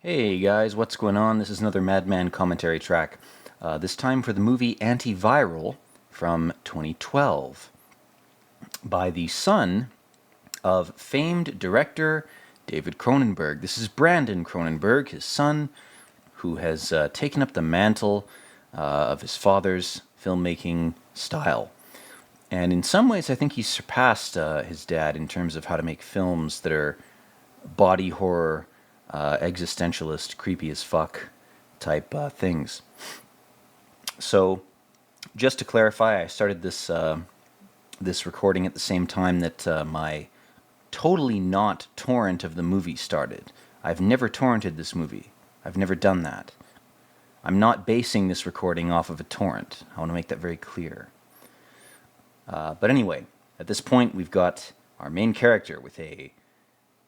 Hey guys, what's going on? This is another Madman commentary track. This time for the movie Antiviral from 2012 by the son of famed director David Cronenberg. This is Brandon Cronenberg, his son, who has taken up the mantle of his father's filmmaking style. And in some ways, I think he's surpassed his dad in terms of how to make films that are body horror, existentialist, creepy as fuck type things. So, just to clarify, I started this recording at the same time that my totally not torrent of the movie started. I've never torrented this movie. I've never done that. I'm not basing this recording off of a torrent. I want to make that very clear. But anyway, at this point, we've got our main character with a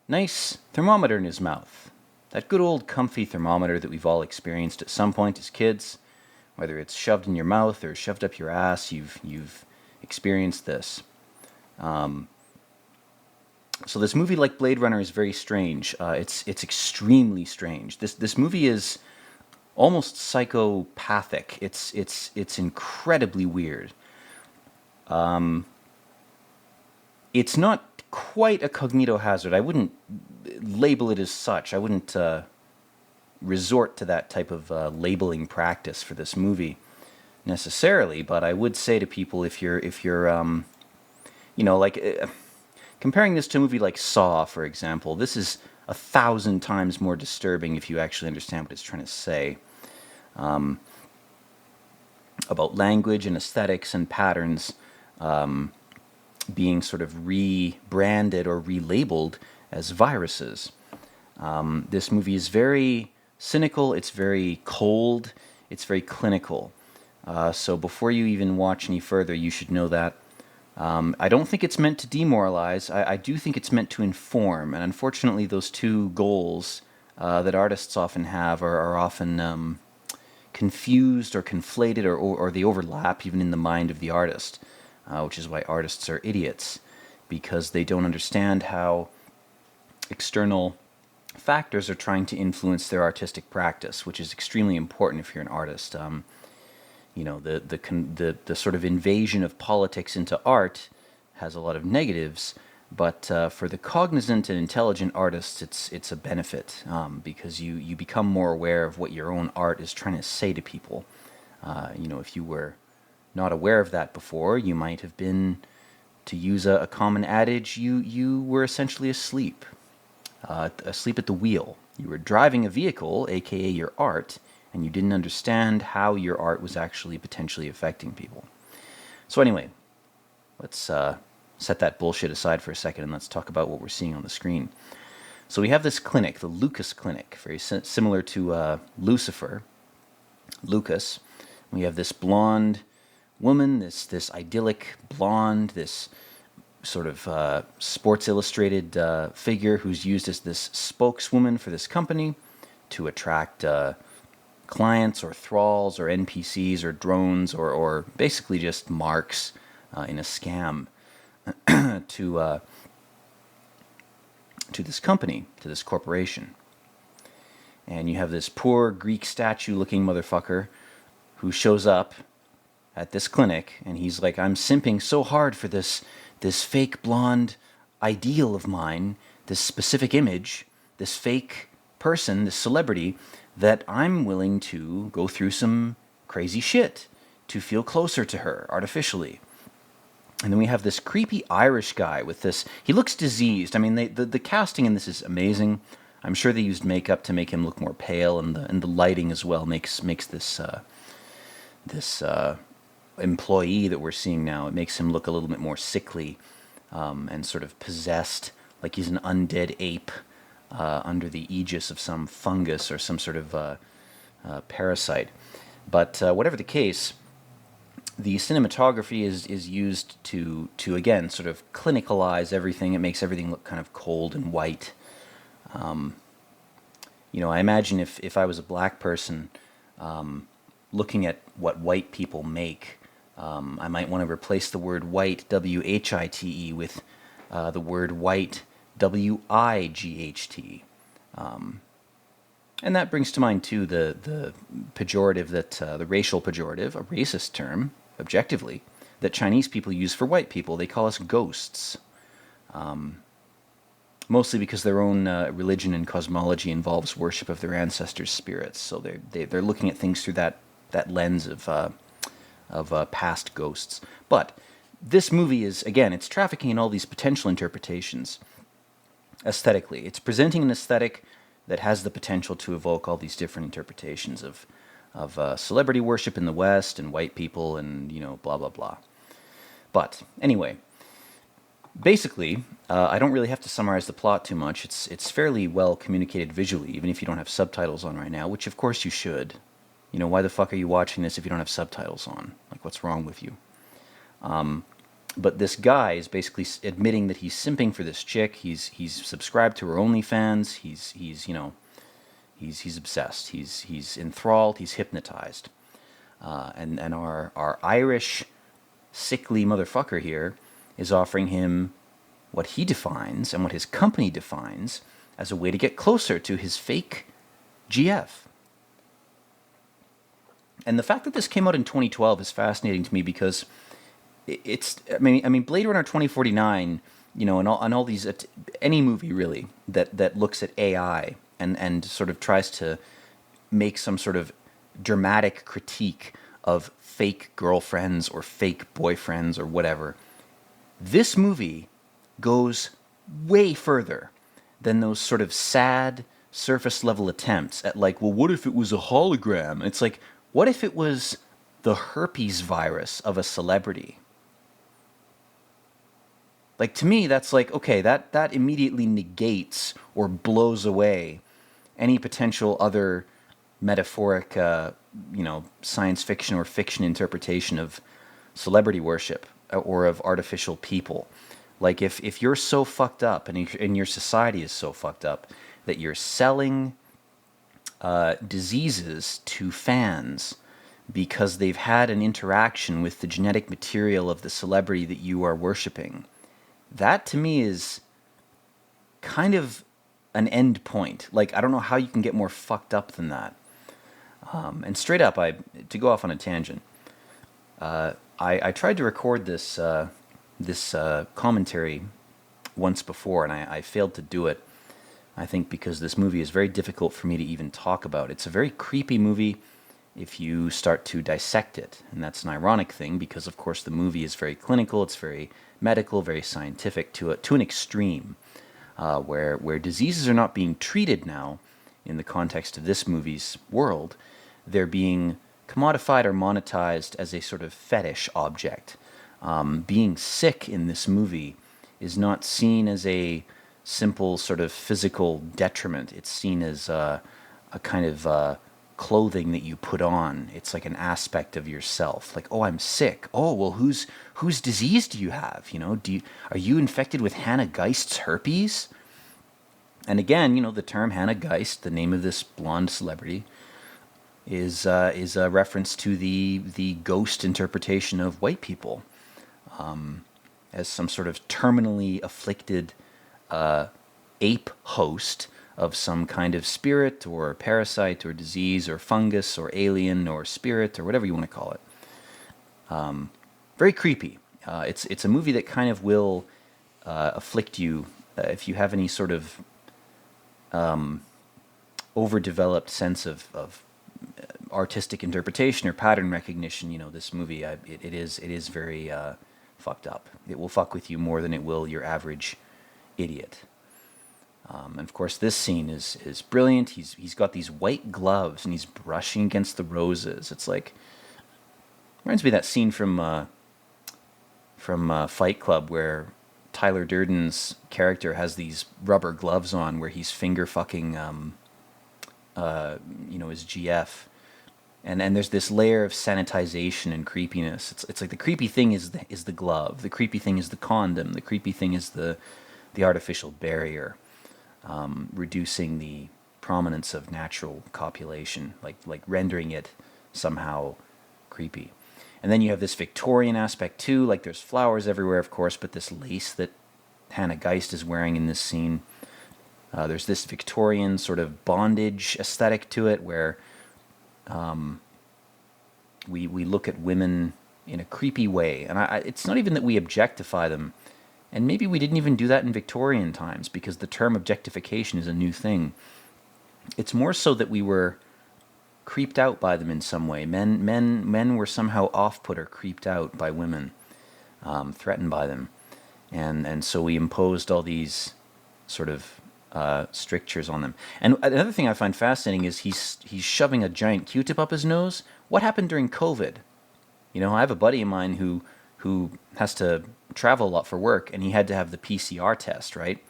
nice thermometer in his mouth. That good old comfy thermometer that we've all experienced at some point as kids. Whether it's shoved in your mouth or shoved up your ass, you've experienced this. So this movie, like Blade Runner, is very strange. It's extremely strange. This movie is almost psychopathic. It's incredibly weird. It's not quite a cognito hazard. I wouldn't label it as such. I wouldn't resort to that type of labeling practice for this movie necessarily. But I would say to people, if you're comparing this to a movie like Saw, for example, this is 1,000 times more disturbing if you actually understand what it's trying to say about language and aesthetics and patterns being sort of rebranded or relabeled as viruses. This movie is very cynical, it's very cold, it's very clinical. So before you even watch any further, you should know that. I don't think it's meant to demoralize. I do think it's meant to inform, and unfortunately those two goals that artists often have are often confused or conflated, or they overlap even in the mind of the artist, which is why artists are idiots, because they don't understand how external factors are trying to influence their artistic practice, which is extremely important if you're an artist. The sort of invasion of politics into art has a lot of negatives, but for the cognizant and intelligent artists, it's a benefit because you become more aware of what your own art is trying to say to people. If you were not aware of that before, you might have been, to use a common adage, you were essentially asleep at the wheel. You were driving a vehicle, aka your art, and you didn't understand how your art was actually potentially affecting people. So anyway, let's set that bullshit aside for a second and let's talk about what we're seeing on the screen. So we have this clinic, the Lucas Clinic, very similar to Lucifer, Lucas. We have this blonde woman, this idyllic blonde, this sort of Sports Illustrated figure who's used as this spokeswoman for this company to attract clients or thralls or NPCs or drones or basically just marks in a scam to this company, to this corporation. And you have this poor Greek statue-looking motherfucker who shows up at this clinic, and he's like, I'm simping so hard for this fake blonde ideal of mine, this specific image, this fake person, this celebrity, that I'm willing to go through some crazy shit to feel closer to her artificially. And then we have this creepy Irish guy with this. He looks diseased. I mean, the casting in this is amazing. I'm sure they used makeup to make him look more pale, and the lighting as well makes this employee that we're seeing now, it makes him look a little bit more sickly and sort of possessed, like he's an undead ape under the aegis of some fungus or some sort of parasite. But whatever the case, the cinematography is used to again sort of clinicalize everything. It makes everything look kind of cold and white. I imagine if I was a black person looking at what white people make, I might want to replace the word white, W-H-I-T-E, with the word white, W-I-G-H-T. And that brings to mind, too, the pejorative that, the racial pejorative, a racist term, objectively, that Chinese people use for white people. They call us ghosts. Mostly because their own religion and cosmology involves worship of their ancestors' spirits. So they're looking at things through that lens of past ghosts. But this movie is, again, it's trafficking in all these potential interpretations aesthetically. It's presenting an aesthetic that has the potential to evoke all these different interpretations of celebrity worship in the West and white people and, blah, blah, blah. But anyway, basically, I don't really have to summarize the plot too much. It's fairly well communicated visually, even if you don't have subtitles on right now, which of course you should. Why the fuck are you watching this if you don't have subtitles on? Like, what's wrong with you? But this guy is basically admitting that he's simping for this chick. He's subscribed to her OnlyFans. He's obsessed. He's enthralled. He's hypnotized. And our Irish sickly motherfucker here is offering him what he defines and what his company defines as a way to get closer to his fake GF. And the fact that this came out in 2012 is fascinating to me because I mean, Blade Runner 2049, and all these, any movie really that looks at AI and sort of tries to make some sort of dramatic critique of fake girlfriends or fake boyfriends or whatever. This movie goes way further than those sort of sad surface level attempts at like, well, what if it was a hologram? It's like, what if it was the herpes virus of a celebrity? Like, to me, that's like, okay, that immediately negates or blows away any potential other metaphoric, science fiction or fiction interpretation of celebrity worship or of artificial people. Like, if you're so fucked up and your society is so fucked up that you're selling diseases to fans because they've had an interaction with the genetic material of the celebrity that you are worshiping, that to me is kind of an end point. Like, I don't know how you can get more fucked up than that. And straight up, to go off on a tangent, I tried to record this commentary once before, and I failed to do it. I think because this movie is very difficult for me to even talk about. It's a very creepy movie if you start to dissect it, and that's an ironic thing because, of course, the movie is very clinical. It's very medical, very scientific to an extreme, where diseases are not being treated now in the context of this movie's world. They're being commodified or monetized as a sort of fetish object. Being sick in this movie is not seen as a simple sort of physical detriment. It's seen as a kind of clothing that you put on. It's like an aspect of yourself. Like, oh, I'm sick. Oh, well, whose disease do you have? Are you infected with Hannah Geist's herpes? And again, the term Hannah Geist, the name of this blonde celebrity, is a reference to the ghost interpretation of white people as some sort of terminally afflicted ape host of some kind of spirit or parasite or disease or fungus or alien or spirit or whatever you want to call it. Very creepy. It's a movie that kind of will afflict you if you have any sort of overdeveloped sense of artistic interpretation or pattern recognition. This movie, it is very fucked up. It will fuck with you more than it will your average idiot. And of course, this scene is brilliant. He's got these white gloves and he's brushing against the roses. It's like, reminds me of that scene from Fight Club where Tyler Durden's character has these rubber gloves on where he's finger fucking his GF. And there's this layer of sanitization and creepiness. It's like the creepy thing is the glove. The creepy thing is the condom. The creepy thing is the artificial barrier, reducing the prominence of natural copulation, like rendering it somehow creepy. And then you have this Victorian aspect too, like there's flowers everywhere, of course, but this lace that Hannah Geist is wearing in this scene, There's this Victorian sort of bondage aesthetic to it, where we look at women in a creepy way. And it's not even that we objectify them. And maybe we didn't even do that in Victorian times, because the term objectification is a new thing. It's more so that we were creeped out by them in some way. Men were somehow off-put or creeped out by women, threatened by them. And so we imposed all these sort of strictures on them. And another thing I find fascinating is he's shoving a giant Q-tip up his nose. What happened during COVID? You know, I have a buddy of mine who has to travel a lot for work, and he had to have the PCR test, right?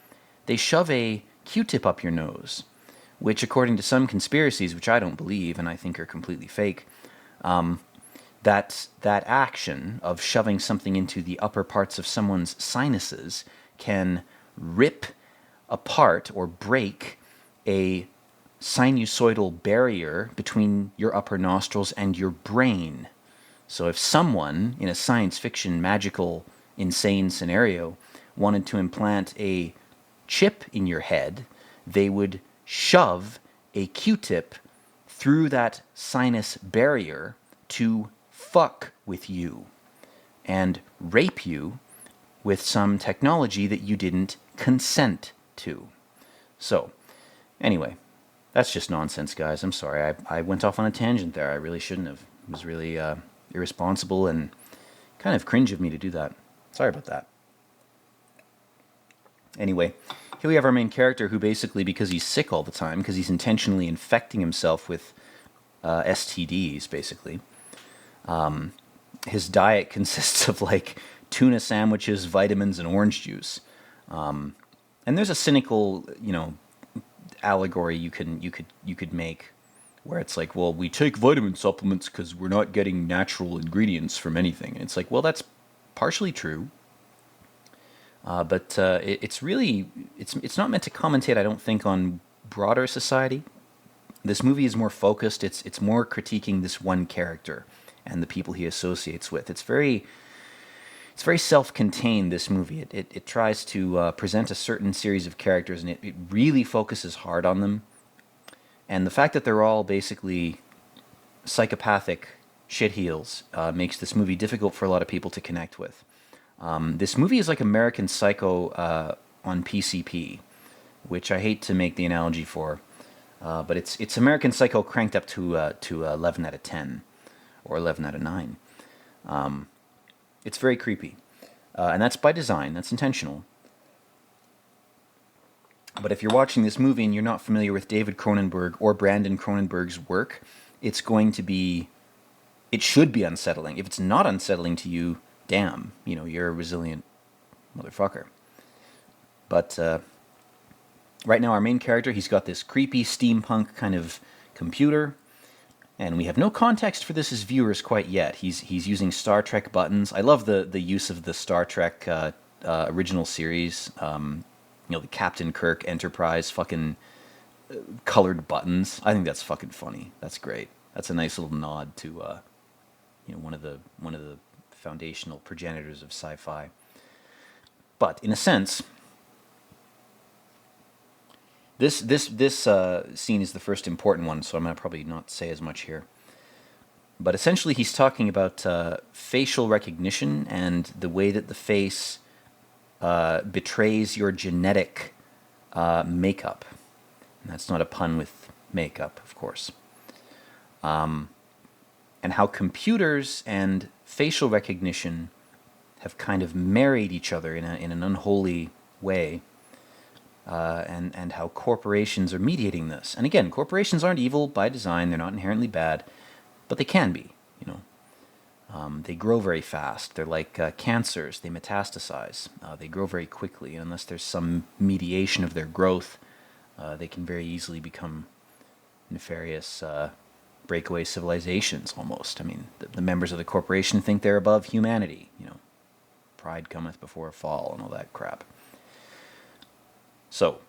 They shove a Q-tip up your nose, which, according to some conspiracies, which I don't believe and I think are completely fake, that action of shoving something into the upper parts of someone's sinuses can rip apart or break a sinusoidal barrier between your upper nostrils and your brain. So if someone, in a science fiction, magical, insane scenario, wanted to implant a chip in your head, they would shove a Q-tip through that sinus barrier to fuck with you and rape you with some technology that you didn't consent to. So, anyway, that's just nonsense, guys. I'm sorry. I went off on a tangent there. I really shouldn't have. It was really irresponsible and kind of cringe of me to do that. Sorry about that. Anyway, here we have our main character who basically, because he's sick all the time, because he's intentionally infecting himself with STDs, basically, his diet consists of like tuna sandwiches, vitamins, and orange juice. And there's a cynical, allegory you could make, where it's like, well, we take vitamin supplements because we're not getting natural ingredients from anything. And it's like, well, that's partially true. But it's not meant to commentate, I don't think, on broader society. This movie is more focused. It's more critiquing this one character and the people he associates with. It's very self-contained, this movie. It tries to present a certain series of characters, and it really focuses hard on them. And the fact that they're all basically psychopathic shitheels makes this movie difficult for a lot of people to connect with. This movie is like American Psycho on PCP, which I hate to make the analogy for, but it's American Psycho cranked up to 11 out of 10, or 11 out of 9. It's very creepy, and that's by design, that's intentional. But if you're watching this movie and you're not familiar with David Cronenberg or Brandon Cronenberg's work, it should be unsettling. If it's not unsettling to you, damn, you're a resilient motherfucker. But right now, our main character, he's got this creepy steampunk kind of computer, and we have no context for this as viewers quite yet. He's using Star Trek buttons. I love the use of the Star Trek original series. The Captain Kirk Enterprise fucking colored buttons. I think that's fucking funny. That's great. That's a nice little nod to one of the foundational progenitors of sci-fi. But in a sense, this scene is the first important one, so I'm going to probably not say as much here. But essentially, he's talking about facial recognition and the way that the face betrays your genetic makeup. And that's not a pun with makeup, of course. And how computers and facial recognition have kind of married each other in an unholy way, and how corporations are mediating this. And again, corporations aren't evil by design; they're not inherently bad, but they can be. They grow very fast. They're like cancers; they metastasize. They grow very quickly, and unless there's some mediation of their growth, they can very easily become nefarious breakaway civilizations, almost. I mean, the members of the corporation think they're above humanity. Pride cometh before a fall and all that crap. So,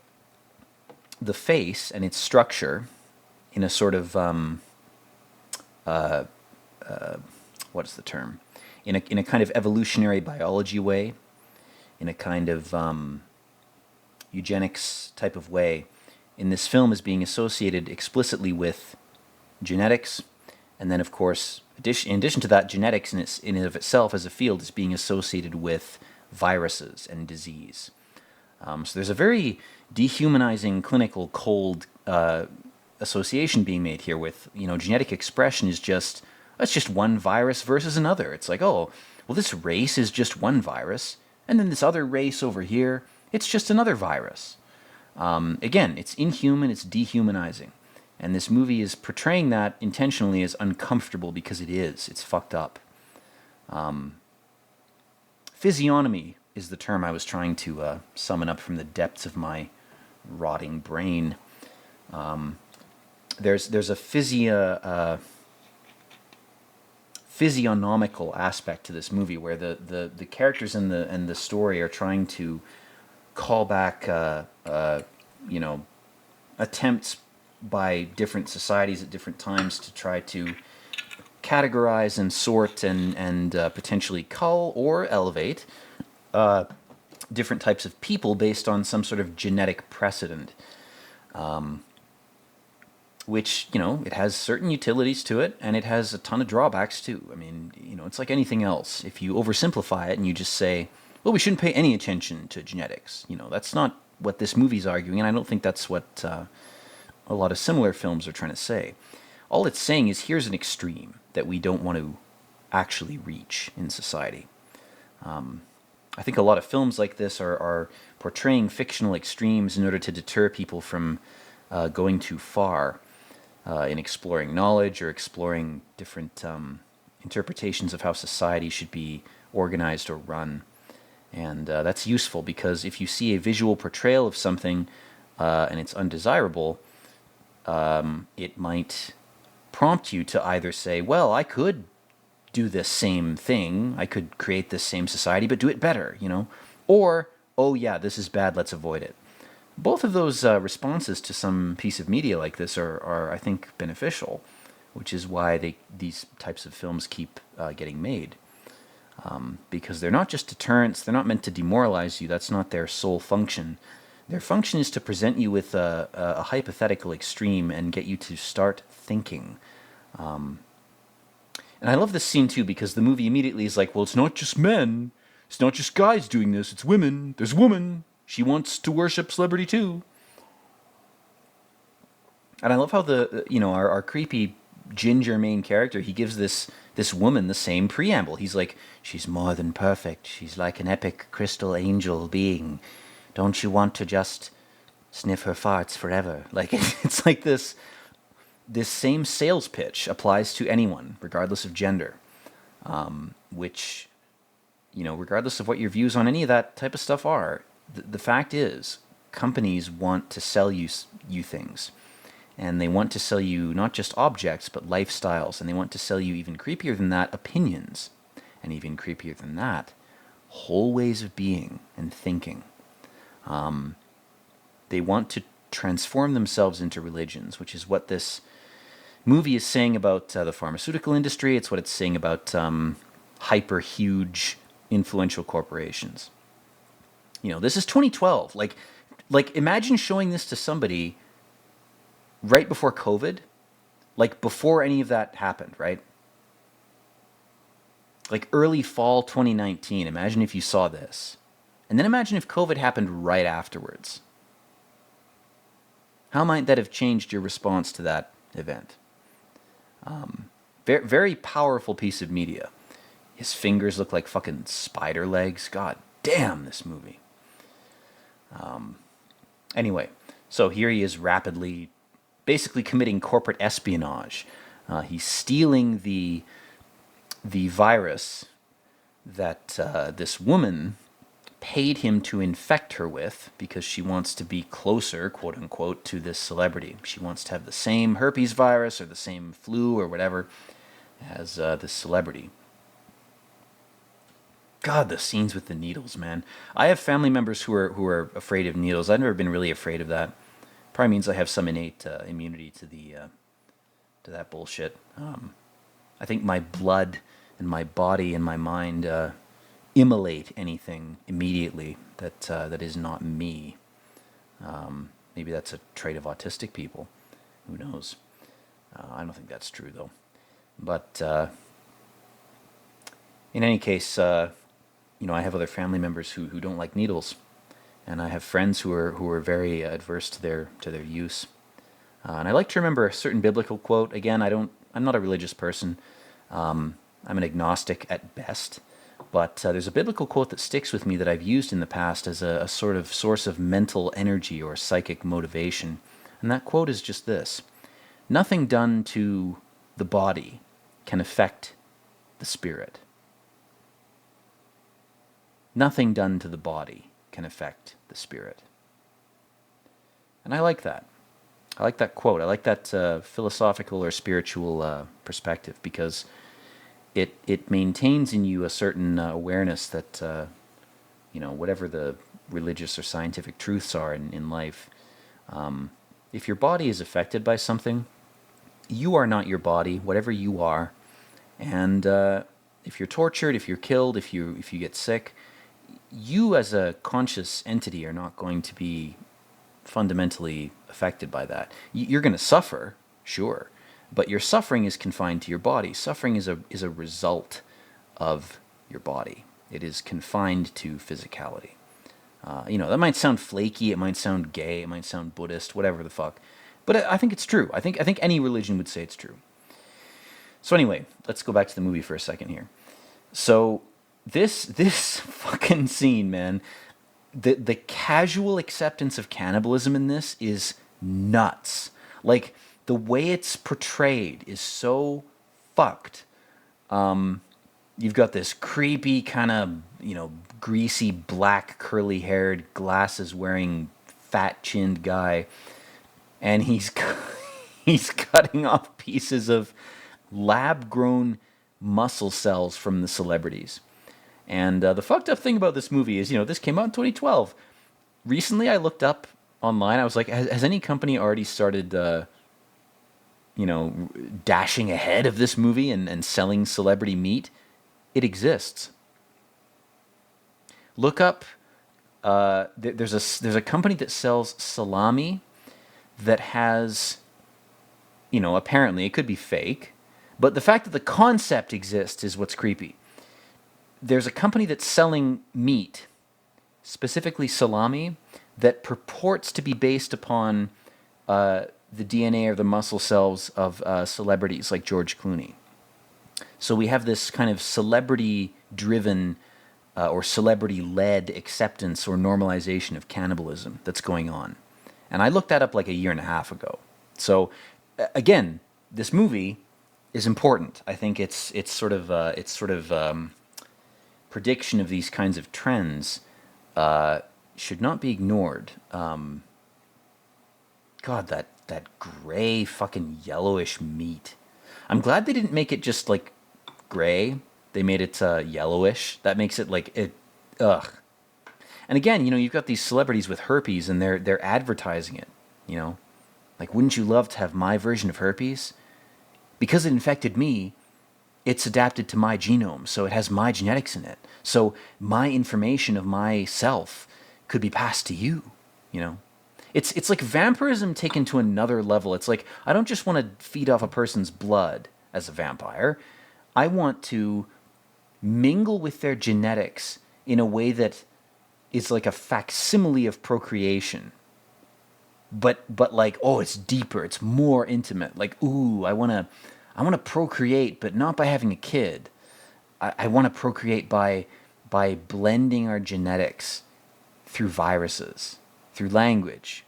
the face and its structure, in a sort of what's the term? In a kind of evolutionary biology way, in a kind of eugenics type of way, in this film is being associated explicitly with genetics, and then of course, in addition to that, genetics in and of itself as a field is being associated with viruses and disease. So there's a very dehumanizing, clinical, cold association being made here with, genetic expression is that's just one virus versus another. It's like, oh, well, this race is just one virus, and then this other race over here, it's just another virus. Again, it's inhuman, it's dehumanizing. And this movie is portraying that intentionally as uncomfortable because it is. It's fucked up. Physiognomy is the term I was trying to summon up from the depths of my rotting brain. There's a physiognomical aspect to this movie where the characters and the story are trying to call back attempts by different societies at different times to try to categorize and sort and potentially cull or elevate different types of people based on some sort of genetic precedent, which, it has certain utilities to it, and it has a ton of drawbacks too. I mean, it's like anything else. If you oversimplify it and you just say, well, we shouldn't pay any attention to genetics, that's not what this movie's arguing, and I don't think that's what a lot of similar films are trying to say. All it's saying is here's an extreme that we don't want to actually reach in society. I think a lot of films like this are portraying fictional extremes in order to deter people from going too far in exploring knowledge or exploring different interpretations of how society should be organized or run. And that's useful because if you see a visual portrayal of something and it's undesirable, it might prompt you to either say, well, I could do this same thing, I could create this same society, but do it better, or, oh yeah, this is bad, let's avoid it. Both of those responses to some piece of media like this are I think, beneficial, which is why these types of films keep getting made. Because they're not just deterrents, they're not meant to demoralize you, that's not their sole function. Their function is to present you with a hypothetical extreme and get you to start thinking. And I love this scene too because the movie immediately is like, well, it's not just men, it's not just guys doing this, it's women, there's a woman, she wants to worship celebrity too. And I love how our creepy ginger main character, he gives this woman the same preamble. He's like, she's more than perfect, she's like an epic crystal angel being. Don't you want to just sniff her farts forever? Like, it's like this same sales pitch applies to anyone, regardless of gender. Which, regardless of what your views on any of that type of stuff are, the fact is, companies want to sell you things. And they want to sell you not just objects, but lifestyles. And they want to sell you, even creepier than that, opinions. And even creepier than that, whole ways of being and thinking. They want to transform themselves into religions, which is what this movie is saying about the pharmaceutical industry. It's what it's saying about hyper huge influential corporations. This is 2012. Like imagine showing this to somebody right before COVID, like before any of that happened, right? Like early fall 2019. Imagine if you saw this. And then imagine if COVID happened right afterwards. How might that have changed your response to that event? Very, very powerful piece of media. His fingers look like fucking spider legs. God damn, this movie. Anyway, so here he is rapidly, basically committing corporate espionage. He's stealing the virus that this woman paid him to infect her with because she wants to be closer, quote unquote, to this celebrity. She wants to have the same herpes virus or the same flu or whatever as this celebrity. God, the scenes with the needles, man. I have family members who are afraid of needles. I've never been really afraid of that. Probably means I have some innate immunity to that bullshit. I think my blood and my body and my mind immolate anything immediately that is not me. Maybe that's a trait of autistic people. Who knows? I don't think that's true, though. But in any case, I have other family members who don't like needles, and I have friends who are very adverse to their use. And I like to remember a certain biblical quote. Again, I'm not a religious person. I'm an agnostic at best. But there's a biblical quote that sticks with me that I've used in the past as a sort of source of mental energy or psychic motivation. And that quote is just this: nothing done to the body can affect the spirit. Nothing done to the body can affect the spirit. And I like that. I like that quote. I like that philosophical or spiritual perspective, because it maintains in you a certain awareness that, whatever the religious or scientific truths are in life, if your body is affected by something, you are not your body, whatever you are. And if you're tortured, if you're killed, if you get sick, you as a conscious entity are not going to be fundamentally affected by that. You're going to suffer, sure, but your suffering is confined to your body. Suffering is a result of your body. It is confined to physicality. That might sound flaky, it might sound gay, it might sound Buddhist, whatever the fuck, but I think it's true. I think any religion would say it's true. So anyway, let's go back to the movie for a second here. So this fucking scene, man, the casual acceptance of cannibalism in this is nuts. Like, the way it's portrayed is so fucked. You've got this creepy kind of, greasy, black, curly-haired, glasses-wearing, fat-chinned guy, and he's cutting off pieces of lab-grown muscle cells from the celebrities. And the fucked up thing about this movie is, this came out in 2012. Recently, I looked up online. I was like, has any company already started, dashing ahead of this movie and selling celebrity meat? It exists. Look up. There's a company that sells salami that has, apparently it could be fake, but the fact that the concept exists is what's creepy. There's a company that's selling meat, specifically salami, that purports to be based upon the DNA or the muscle cells of celebrities like George Clooney. So we have this kind of celebrity-driven or celebrity-led acceptance or normalization of cannibalism that's going on. And I looked that up like a year and a half ago. So again, this movie is important. I think its sort of prediction of these kinds of trends should not be ignored. God, that gray fucking yellowish meat. I'm glad they didn't make it just like gray. They made it yellowish. That makes it like it. Ugh. And again, you've got these celebrities with herpes, and they're advertising it. Like, wouldn't you love to have my version of herpes? Because it infected me, it's adapted to my genome, so it has my genetics in it. So my information of myself could be passed to you. It's like vampirism taken to another level. It's like, I don't just want to feed off a person's blood as a vampire. I want to mingle with their genetics in a way that is like a facsimile of procreation. But like, oh, it's deeper, it's more intimate. Like, ooh, I want to procreate, but not by having a kid. I want to procreate by blending our genetics through viruses, through language.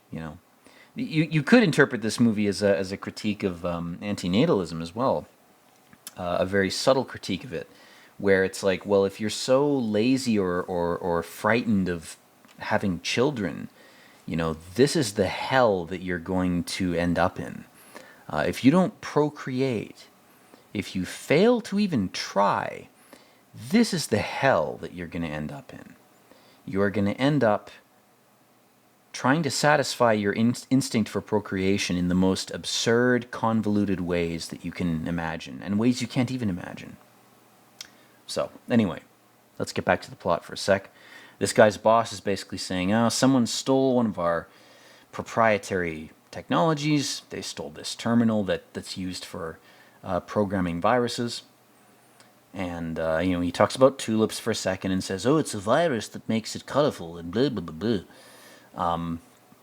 You could interpret this movie as a critique of antinatalism as well, a very subtle critique of it, where it's like, well, if you're so lazy or frightened of having children, this is the hell that you're going to end up in. If you don't procreate, if you fail to even try, this is the hell that you're going to end up in. You're going to end up trying to satisfy your instinct for procreation in the most absurd, convoluted ways that you can imagine, and ways you can't even imagine. So, anyway, let's get back to the plot for a sec. This guy's boss is basically saying, someone stole one of our proprietary technologies. They stole this terminal that's used for programming viruses. And, he talks about tulips for a second and says, oh, it's a virus that makes it colorful and blah, blah, blah, blah.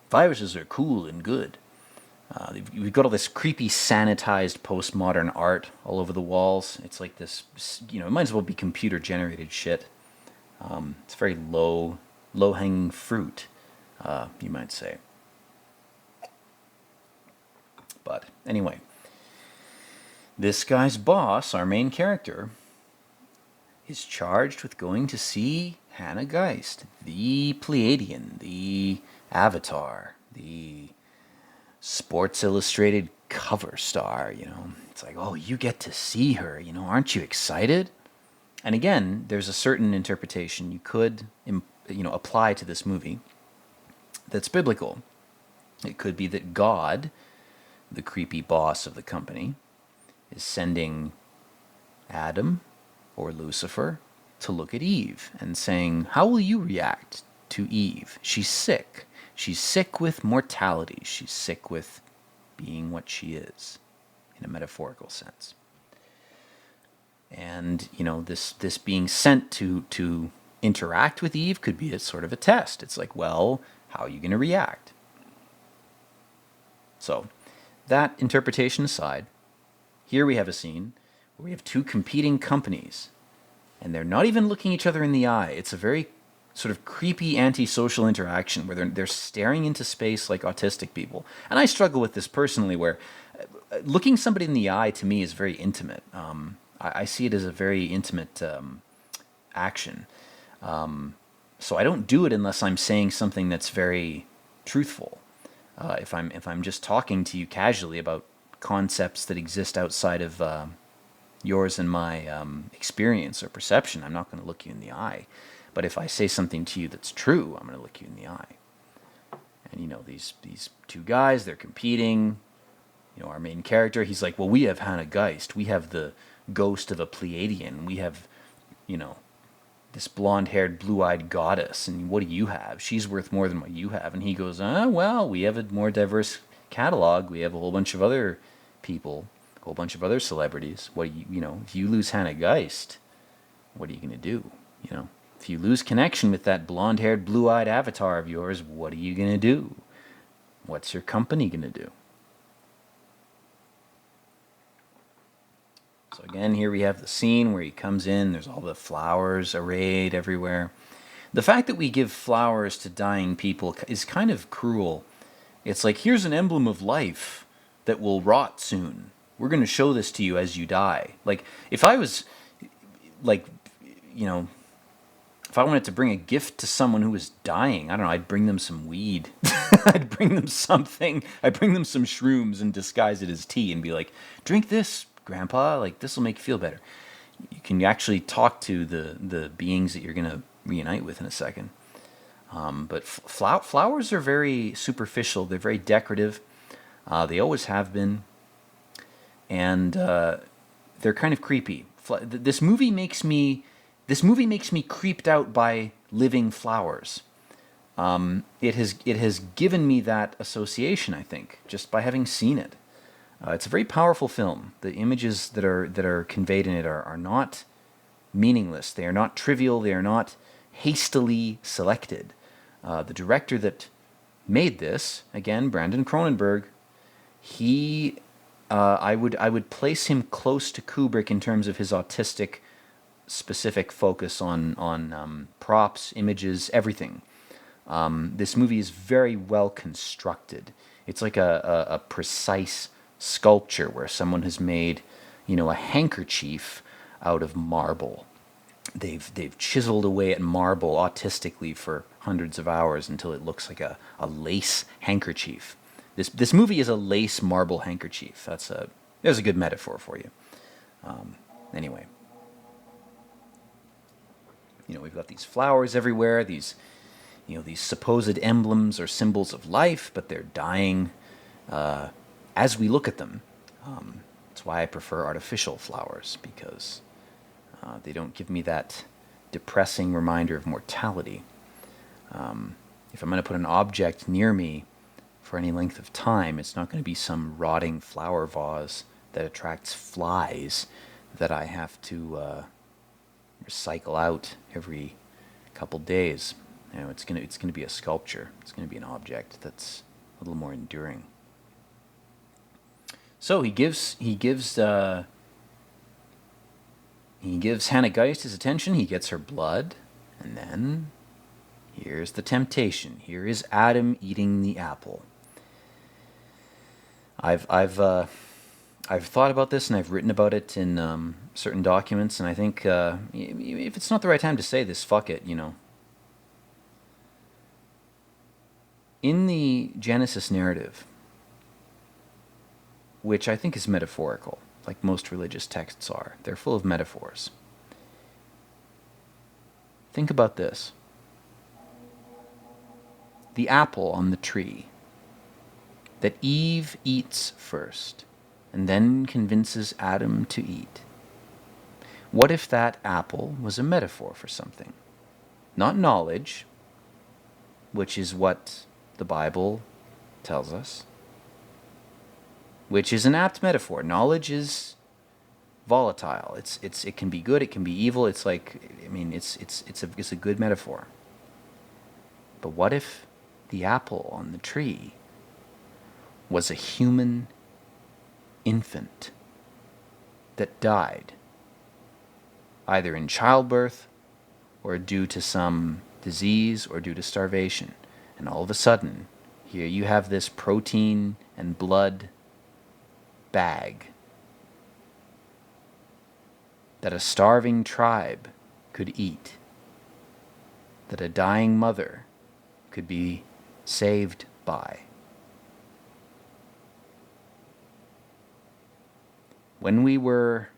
Viruses are cool and good. We've got all this creepy, sanitized postmodern art all over the walls. It's like this, it might as well be computer-generated shit. It's very low-hanging fruit, you might say. But anyway, this guy's boss, our main character, is charged with going to see Hannah Geist, the Pleiadian, the Avatar, the Sports Illustrated cover star, It's like, oh, you get to see her, aren't you excited? And again, there's a certain interpretation you could, apply to this movie that's biblical. It could be that God, the creepy boss of the company, is sending Adam or Lucifer to look at Eve and saying, how will you react to Eve? She's sick. She's sick with mortality. She's sick with being what she is, in a metaphorical sense. And, this being sent to interact with Eve could be a sort of a test. It's like, well, how are you going to react? So, that interpretation aside, here we have a scene where we have two competing companies, and they're not even looking each other in the eye. It's a very sort of creepy antisocial interaction where they're staring into space like autistic people. And I struggle with this personally, where looking somebody in the eye to me is very intimate. I see it as a very intimate action. So I don't do it unless I'm saying something that's very truthful. If I'm just talking to you casually about concepts that exist outside of yours and my experience or perception, I'm not going to look you in the eye. But if I say something to you that's true, I'm going to look you in the eye. And these two guys, they're competing. Our main character, he's like, well, we have Hannah Geist. We have the ghost of a Pleiadian. We have, this blonde-haired, blue-eyed goddess. And what do you have? She's worth more than what you have. And he goes, well, we have a more diverse catalog. We have a whole bunch of other people, a whole bunch of other celebrities. What do if you lose Hannah Geist, what are you going to do? If you lose connection with that blonde-haired, blue-eyed avatar of yours, what are you going to do? What's your company going to do? So again, here we have the scene where he comes in. There's all the flowers arrayed everywhere. The fact that we give flowers to dying people is kind of cruel. It's like, here's an emblem of life that will rot soon. We're going to show this to you as you die. Like, if I was, if I wanted to bring a gift to someone who was dying, I don't know, I'd bring them some weed. I'd bring them something. I'd bring them some shrooms and disguise it as tea and be like, drink this, Grandpa. Like, this will make you feel better. You can actually talk to the beings that you're going to reunite with in a second. But flowers are very superficial. They're very decorative. They always have been. And they're kind of creepy. This movie makes me creeped out by living flowers. It has given me that association, I think, just by having seen it. It's a very powerful film. The images that are conveyed in it are not meaningless. They are not trivial. They are not hastily selected. The director that made this, again, Crandon Bronenberg, I would place him close to Kubrick in terms of his autistic specific focus on props, images, everything. This movie is very well constructed. It's like a precise sculpture where someone has made, a handkerchief out of marble. They've chiseled away at marble autistically for hundreds of hours until it looks like a lace handkerchief. This movie is a lace marble handkerchief. There's a good metaphor for you. Anyway. We've got these flowers everywhere, these supposed emblems or symbols of life, but they're dying as we look at them. That's why I prefer artificial flowers, because they don't give me that depressing reminder of mortality. If I'm going to put an object near me for any length of time. It's not going to be some rotting flower vase that attracts flies that I have to recycle out every couple days. It's gonna be a sculpture. It's gonna be an object that's a little more enduring. So he gives Hannah Geist his attention. He gets her blood, and then here's the temptation. Here is Adam eating the apple. I've thought about this, and I've written about it in certain documents, and I think if it's not the right time to say this, fuck it, In the Genesis narrative, which I think is metaphorical, like most religious texts are, they're full of metaphors. Think about this. The apple on the tree that Eve eats first, and then convinces Adam to eat. What if that apple was a metaphor for something? Not knowledge, which is what the Bible tells us, which is an apt metaphor. Knowledge is volatile. It can be good, it can be evil. It's like, it's a good metaphor. But what if the apple on the tree was a human infant that died, either in childbirth or due to some disease or due to starvation? And all of a sudden, here you have this protein and blood bag that a starving tribe could eat, that a dying mother could be saved by. When we were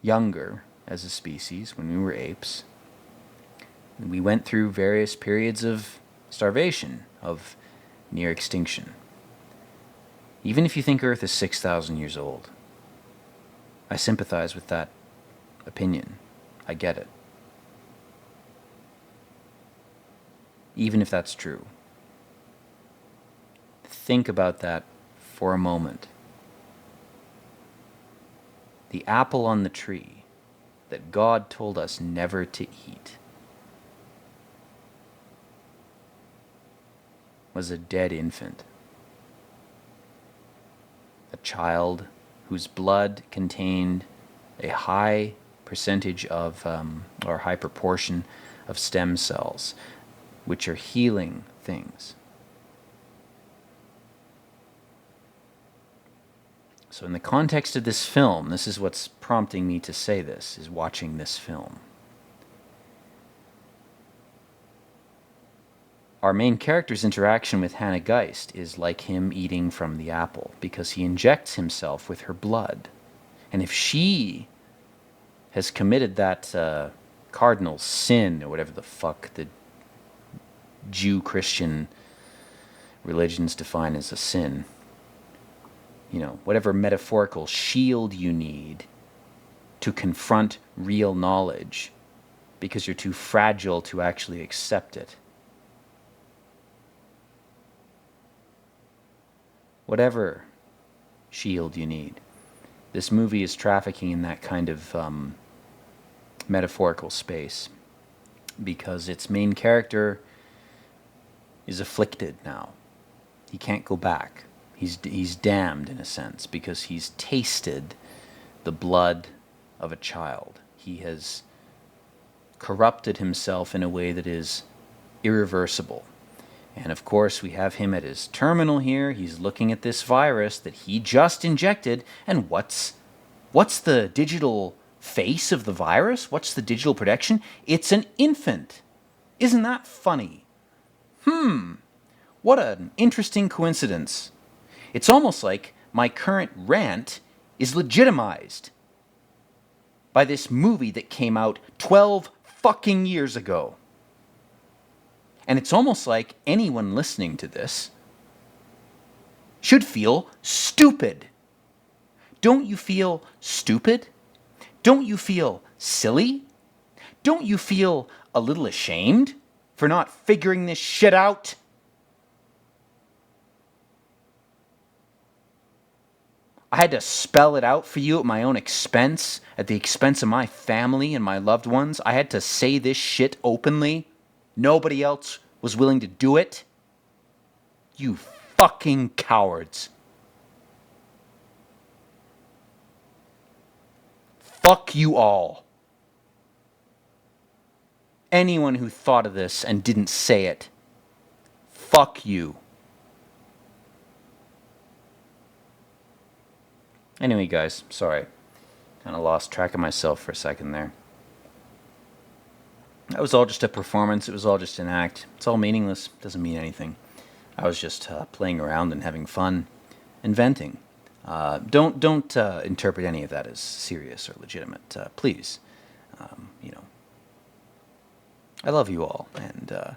younger as a species, when we were apes, we went through various periods of starvation, of near extinction. Even if you think Earth is 6,000 years old, I sympathize with that opinion. I get it. Even if that's true, think about that for a moment. The apple on the tree that God told us never to eat was a dead infant. A child whose blood contained a high percentage of, or high proportion of stem cells, which are healing things. So in the context of this film, this is what's prompting me to say this, is watching this film. Our main character's interaction with Hannah Geist is like him eating from the apple, because he injects himself with her blood. And if she has committed that cardinal sin, or whatever the fuck the Jew-Christian religions define as a sin, whatever metaphorical shield you need to confront real knowledge because you're too fragile to actually accept it. Whatever shield you need. This movie is trafficking in that kind of metaphorical space because its main character is afflicted now. He can't go back. He's damned in a sense because he's tasted the blood of a child. He has corrupted himself in a way that is irreversible. And of course, we have him at his terminal here. He's looking at this virus that he just injected. And what's the digital face of the virus? What's the digital protection? It's an infant. Isn't that funny? What an interesting coincidence. It's almost like my current rant is legitimized by this movie that came out 12 fucking years ago. And it's almost like anyone listening to this should feel stupid. Don't you feel stupid? Don't you feel silly? Don't you feel a little ashamed for not figuring this shit out? I had to spell it out for you at my own expense, at the expense of my family and my loved ones. I had to say this shit openly. Nobody else was willing to do it. You fucking cowards. Fuck you all. Anyone who thought of this and didn't say it, fuck you. Anyway, guys, sorry. Kind of lost track of myself for a second there. That was all just a performance. It was all just an act. It's all meaningless. Doesn't mean anything. I was just playing around and having fun, inventing. Don't interpret any of that as serious or legitimate, please. You know, I love you all, and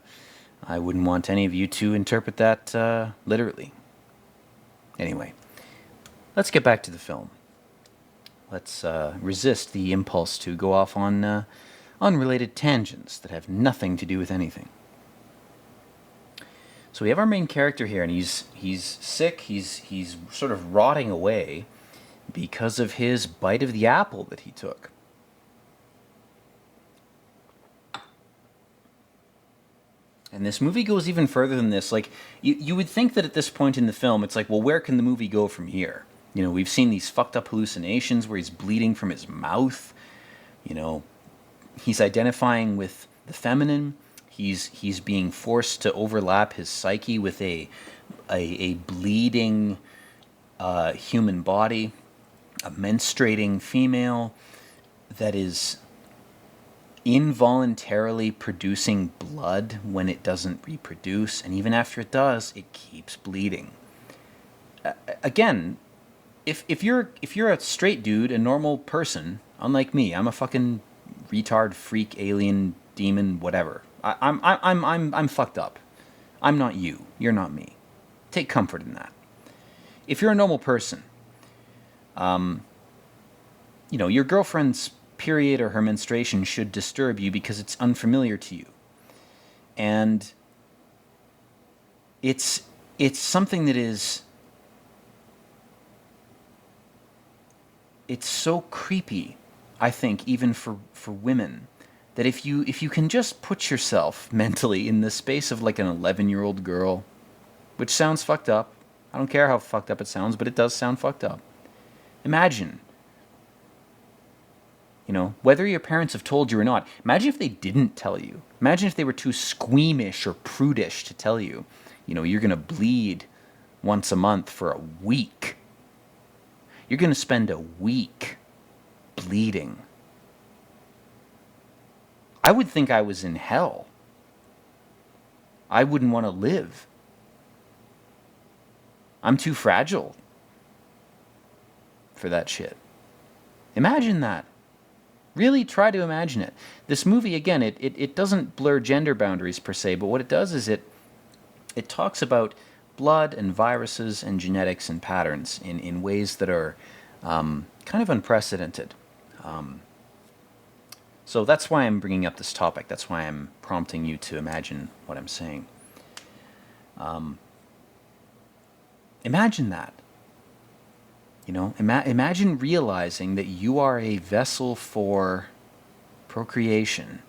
I wouldn't want any of you to interpret that literally. Anyway, let's get back to the film. Let's resist the impulse to go off on unrelated tangents that have nothing to do with anything. So we have our main character here, and he's sick. He's sort of rotting away because of his bite of the apple that he took. And this movie goes even further than this. Like, you would think that at this point in the film, it's like, well, where can the movie go from here? You know, we've seen these fucked up hallucinations where he's bleeding from his mouth. You know, he's identifying with the feminine. He's being forced to overlap his psyche with a bleeding human body, a menstruating female that is involuntarily producing blood when it doesn't reproduce, and even after it does, it keeps bleeding. Again, if you're a straight dude, a normal person, unlike me, I'm a fucking retard, freak, alien, demon, whatever. I'm fucked up. I'm not you. You're not me. Take comfort in that. If you're a normal person, you know, your girlfriend's period or her menstruation should disturb you because it's unfamiliar to you. And it's something that is... It's so creepy, I think, even for women, that if you can just put yourself mentally in the space of like an 11-year-old girl, which sounds fucked up. I don't care how fucked up it sounds, but it does sound fucked up. Imagine, you know, whether your parents have told you or not, imagine if they didn't tell you. Imagine if they were too squeamish or prudish to tell you, you know, you're going to bleed once a month for a week. You're going to spend a week bleeding. I would think I was in hell. I wouldn't want to live. I'm too fragile for that shit. Imagine that. Really try to imagine it. This movie, again, it doesn't blur gender boundaries per se, but what it does is it talks about blood and viruses and genetics and patterns in ways that are kind of unprecedented. So that's why I'm bringing up this topic. That's why I'm prompting you to imagine what I'm saying. Imagine that. You know, imagine realizing that you are a vessel for procreation,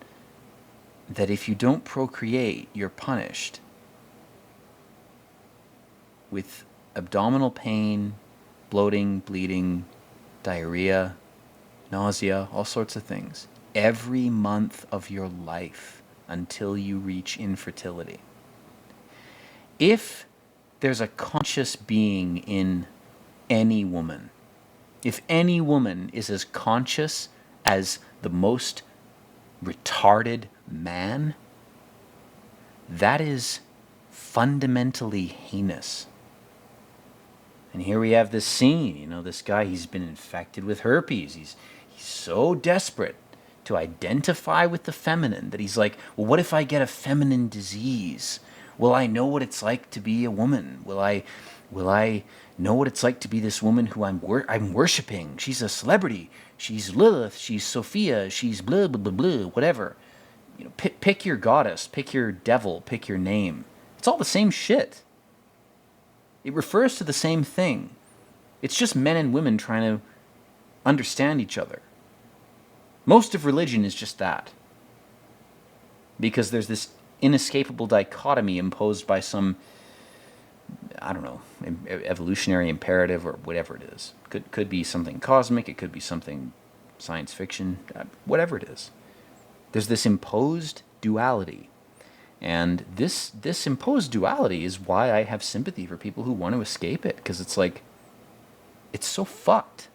that if you don't procreate, you're punished with abdominal pain, bloating, bleeding, diarrhea, nausea, all sorts of things, every month of your life until you reach infertility. If there's a conscious being in any woman, if any woman is as conscious as the most retarded man, that is fundamentally heinous. And here we have this scene, you know, this guy, he's been infected with herpes. He's so desperate to identify with the feminine that he's like, well, what if I get a feminine disease? Will I know what it's like to be a woman? Will I know what it's like to be this woman who I'm worshiping? She's a celebrity. She's Lilith. She's Sophia. She's blah, blah, blah, blah, whatever. You know, pick your goddess. Pick your devil. Pick your name. It's all the same shit. It refers to the same thing. It's just men and women trying to understand each other. Most of religion is just that. Because there's this inescapable dichotomy imposed by some, I don't know, evolutionary imperative or whatever it is. Could be something cosmic, it could be something science fiction, whatever it is. There's this imposed duality. And this imposed duality is why I have sympathy for people who want to escape it, because it's like, it's so fucked.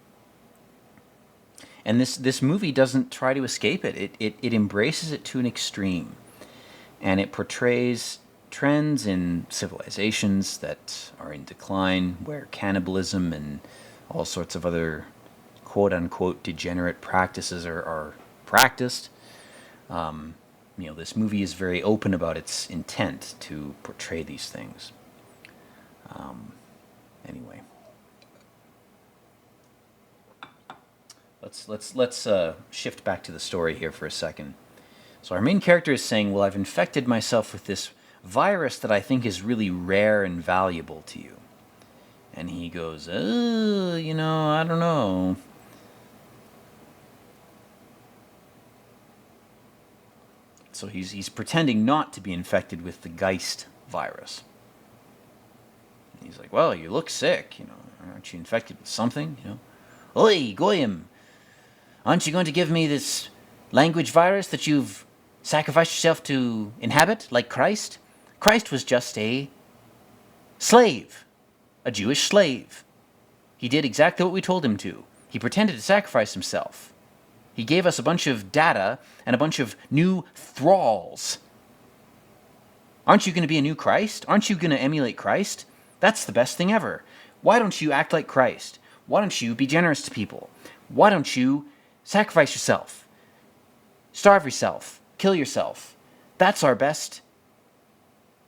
And this movie doesn't try to escape it. It embraces it to an extreme. And it portrays trends in civilizations that are in decline, where cannibalism and all sorts of other quote-unquote degenerate practices are practiced. This movie is very open about its intent to portray these things. Anyway. Let's shift back to the story here for a second. So our main character is saying, well, I've infected myself with this virus that I think is really rare and valuable to you. And he goes, I don't know. So he's pretending not to be infected with the Geist virus. And he's like, well, you look sick, aren't you infected with something, Oi, Goyim, aren't you going to give me this language virus that you've sacrificed yourself to inhabit, like Christ? Christ was just a slave, a Jewish slave. He did exactly what we told him to. He pretended to sacrifice himself. He gave us a bunch of data and a bunch of new thralls. Aren't you going to be a new Christ? Aren't you going to emulate Christ? That's the best thing ever. Why don't you act like Christ? Why don't you be generous to people? Why don't you sacrifice yourself? Starve yourself. Kill yourself. That's our best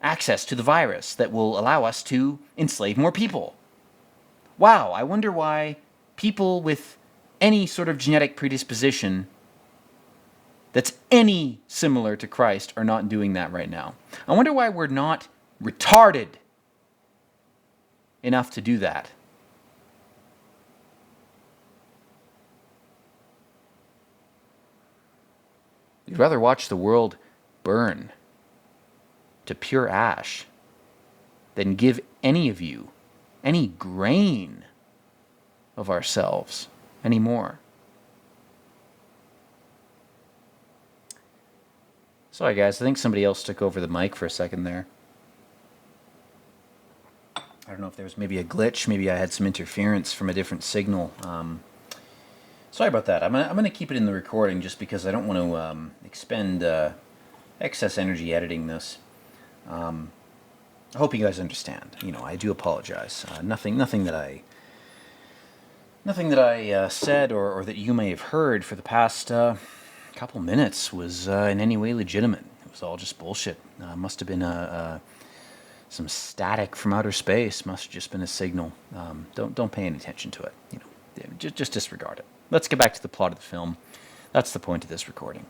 access to the virus that will allow us to enslave more people. Wow, I wonder why people with any sort of genetic predisposition that's any similar to Christ are not doing that right now. I wonder why we're not retarded enough to do that. We'd rather watch the world burn to pure ash than give any of you any grain of ourselves anymore. Sorry guys, I think somebody else took over the mic for a second there. I don't know if there was maybe a glitch, maybe I had some interference from a different signal. Sorry about that. I'm gonna keep it in the recording just because I don't want to expend excess energy editing this. I hope you guys understand. I do apologize. Nothing that I said or that you may have heard for the past couple minutes was in any way legitimate. It was all just bullshit. Must have been some static from outer space. Must have just been a signal. Don't pay any attention to it. Just disregard it. Let's get back to the plot of the film. That's the point of this recording.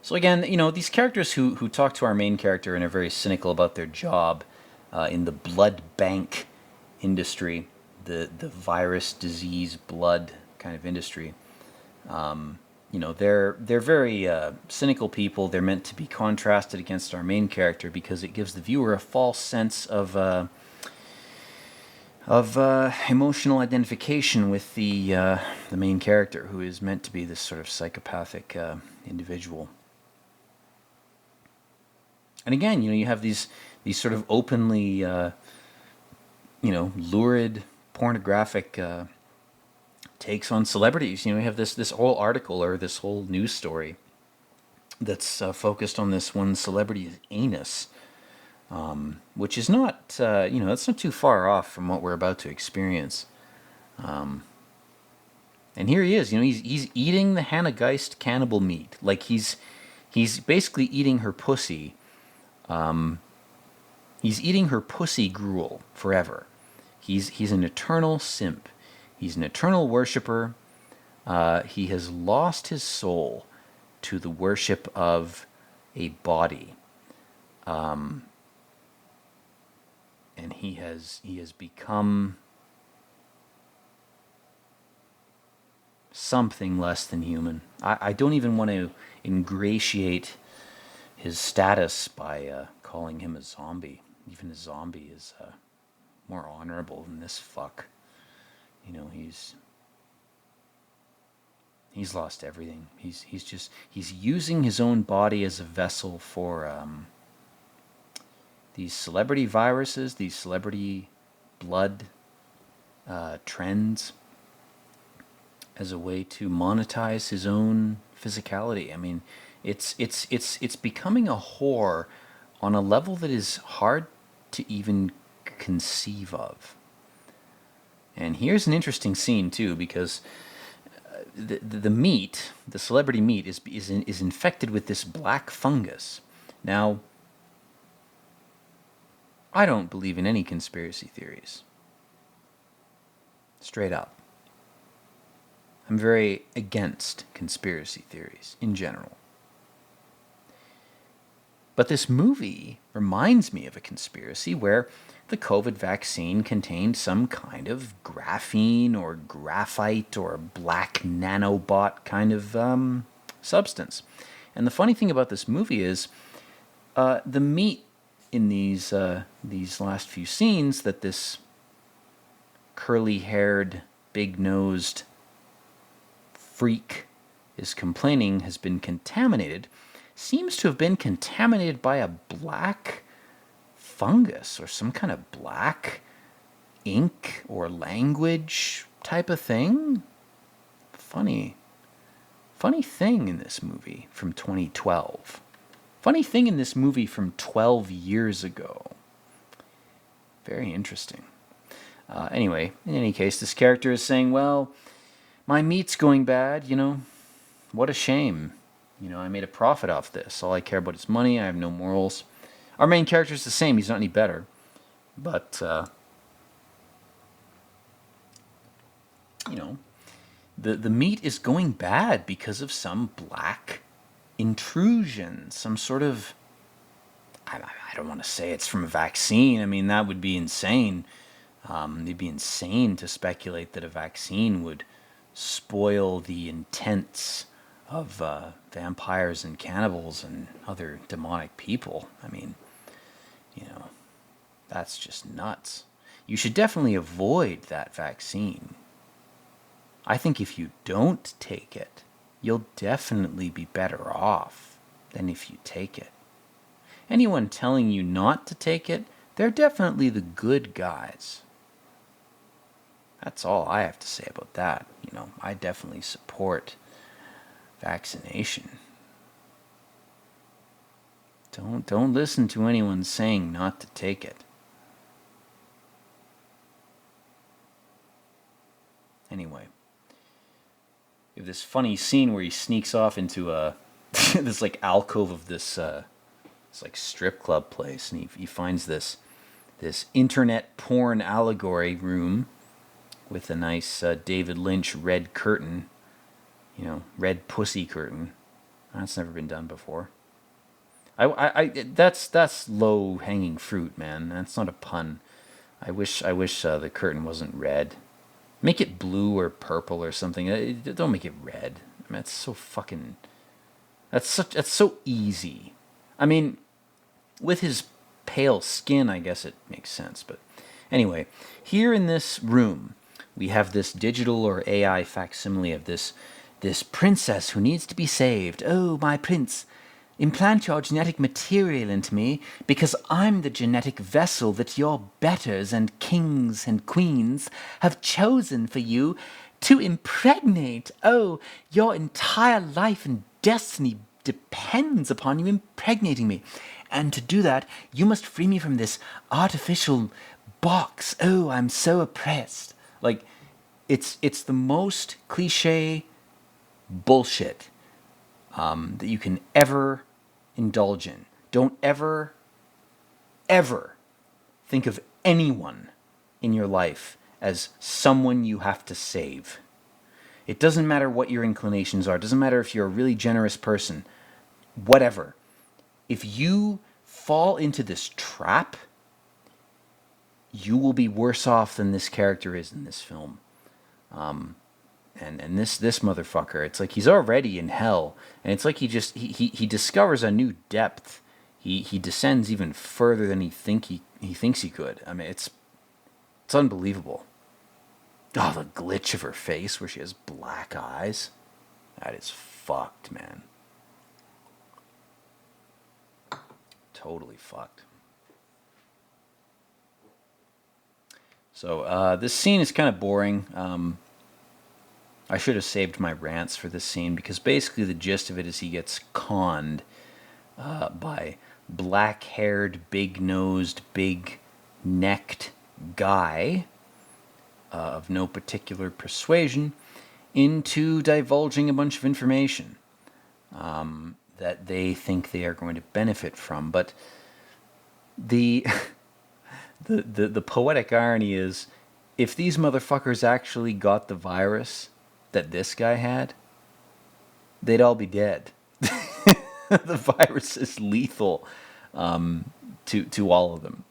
So again, these characters who talk to our main character and are very cynical about their job in the blood bank industry, the virus, disease, blood kind of industry. They're very cynical people. They're meant to be contrasted against our main character because it gives the viewer a false sense of emotional identification with the main character, who is meant to be this sort of psychopathic individual. And again, you have these sort of openly, lurid, pornographic takes on celebrities. You have this whole article or this whole news story that's focused on this one celebrity's anus, which is not, that's not too far off from what we're about to experience. And here he is, he's eating the Hannah Geist cannibal meat. Like he's basically eating her pussy. He's eating her pussy gruel forever. He's an eternal simp. He's an eternal worshiper. He has lost his soul to the worship of a body. And and he has become something less than human. I don't even want to ingratiate his status by calling him a zombie. Even a zombie is more honorable than this fuck. You know, he's lost everything. He's using his own body as a vessel for these celebrity viruses, these celebrity blood trends, as a way to monetize his own physicality. I mean, it's becoming a whore on a level that is hard to even conceive of. And here's an interesting scene too, because the meat, the celebrity meat, is infected with this black fungus. Now, I don't believe in any conspiracy theories. Straight up. I'm very against conspiracy theories in general. But this movie reminds me of a conspiracy where the COVID vaccine contained some kind of graphene or graphite or black nanobot kind of substance. And the funny thing about this movie is the meat in these last few scenes that this curly-haired, big-nosed freak is complaining has been contaminated, seems to have been contaminated by a black fungus or some kind of black ink or language type of thing. Funny thing in this movie from 2012. Funny thing in this movie from 12 years ago. Very interesting. Anyway, in any case, this character is saying, well, my meat's going bad, you know. What a shame. You know, I made a profit off this. All I care about is money. I have no morals. Our main character's the same. He's not any better. But, you know, the meat is going bad because of some black intrusion. Some sort of... I don't want to say it's from a vaccine. I mean, that would be insane. It'd be insane to speculate that a vaccine would spoil the intents of vampires and cannibals and other demonic people. I mean, you know, that's just nuts. You should definitely avoid that vaccine. I think if you don't take it, you'll definitely be better off than if you take it. Anyone telling you not to take it, they're definitely the good guys. That's all I have to say about that. You know, I definitely support vaccination. Don't listen to anyone saying not to take it. Anyway, we have this funny scene where he sneaks off into this like alcove of this like strip club place, and he finds this internet porn allegory room with a nice David Lynch red curtain, you know, red pussy curtain. That's never been done before. That's low hanging fruit, man. That's not a pun. I wish the curtain wasn't red. Make it blue or purple or something. Don't make it red. I mean, that's so fucking. That's so easy. I mean, with his pale skin, I guess it makes sense. But anyway, here in this room, we have this digital or AI facsimile of this princess who needs to be saved. Oh, my prince, implant your genetic material into me, because I'm the genetic vessel that your betters and kings and queens have chosen for you to impregnate. Oh, your entire life and destiny depends upon you impregnating me. And to do that, you must free me from this artificial box. Oh, I'm so oppressed. Like, it's the most cliche bullshit that you can ever indulge in. Don't ever think of anyone in your life as someone you have to save. It doesn't matter what your inclinations are. It doesn't matter if you're a really generous person. Whatever. If you fall into this trap, you will be worse off than this character is in this film. And this motherfucker, it's like he's already in hell, and it's like he discovers a new depth. He descends even further than he thinks he could. I mean, it's unbelievable. Oh, the glitch of her face where she has black eyes. That is fucked, man. Totally fucked. So this scene is kind of boring. I should have saved my rants for this scene because basically the gist of it is he gets conned by black-haired, big-nosed, big-necked guy of no particular persuasion into divulging a bunch of information that they think they are going to benefit from. But the poetic irony is, if these motherfuckers actually got the virus that this guy had, they'd all be dead. The virus is lethal to all of them.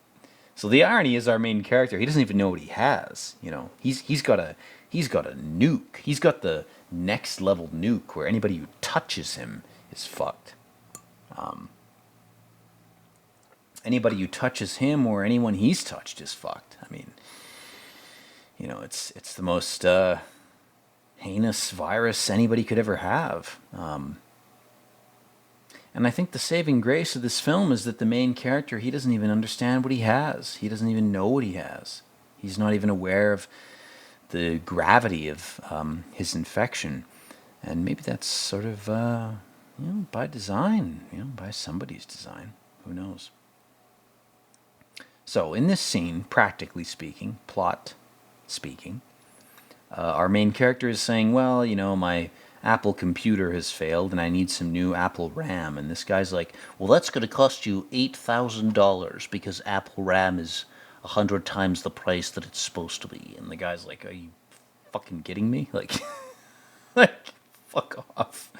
So the irony is, our main character, he doesn't even know what he has. You know, he's got a nuke. He's got the next level nuke where anybody who touches him is fucked. Anybody who touches him or anyone he's touched is fucked. I mean, you know, it's the most heinous virus anybody could ever have. And I think the saving grace of this film is that the main character, he doesn't even understand what he has. He doesn't even know what he has. He's not even aware of the gravity of his infection. And maybe that's sort of, by design, by somebody's design. Who knows? So in this scene, practically speaking, plot speaking, our main character is saying, well, my Apple computer has failed and I need some new Apple RAM. And this guy's like, well, that's going to cost you $8,000 because Apple RAM is 100 times the price that it's supposed to be. And the guy's like, are you fucking kidding me? Like, fuck off.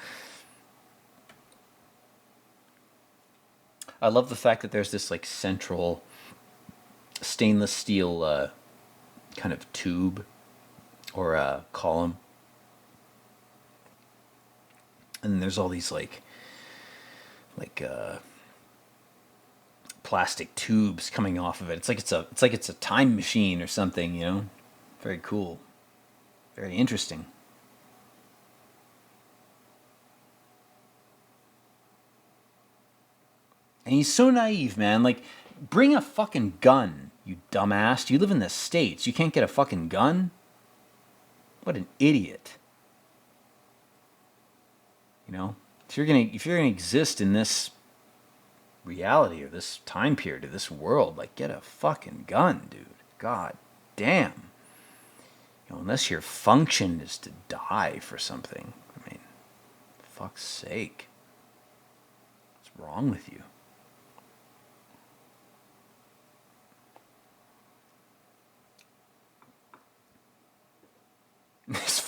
I love the fact that there's this like central stainless steel kind of tube or column. And there's all these like plastic tubes coming off of it. It's like it's a time machine or something, Very cool. Very interesting. And he's so naive, man. Like, bring a fucking gun, you dumbass. You live in the States. You can't get a fucking gun? What an idiot. If you're gonna exist in this reality or this time period or this world, like, get a fucking gun, dude. God damn. Unless your function is to die for something. I mean, fuck's sake. What's wrong with you? This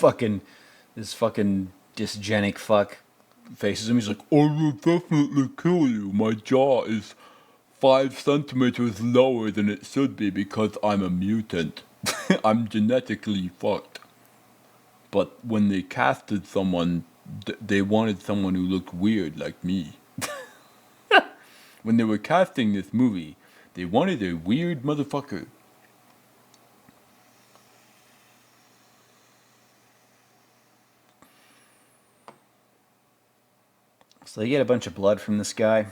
fucking dysgenic fuck faces him. He's like, I will definitely kill you. My jaw is 5 centimeters lower than it should be because I'm a mutant. I'm genetically fucked. But when they casted someone, they wanted someone who looked weird like me. When they were casting this movie, they wanted a weird motherfucker. So they get a bunch of blood from this guy.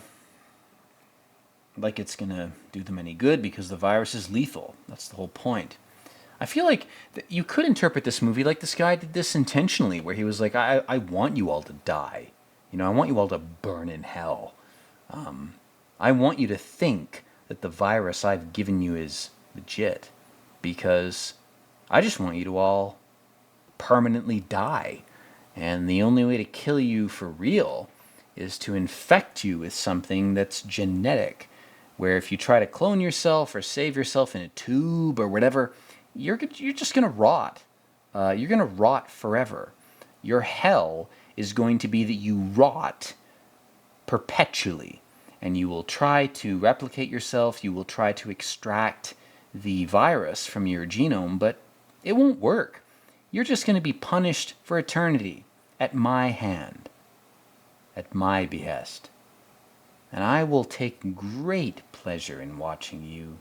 Like it's gonna do them any good because the virus is lethal. That's the whole point. I feel like you could interpret this movie like this guy did this intentionally, where he was like, I want you all to die. I want you all to burn in hell. I want you to think that the virus I've given you is legit, because I just want you to all permanently die. And the only way to kill you for real is to infect you with something that's genetic, where if you try to clone yourself or save yourself in a tube or whatever, you're just going to rot. You're going to rot forever. Your hell is going to be that you rot perpetually, and you will try to replicate yourself. You will try to extract the virus from your genome, but it won't work. You're just going to be punished for eternity at my hand, at my behest. And I will take great pleasure in watching you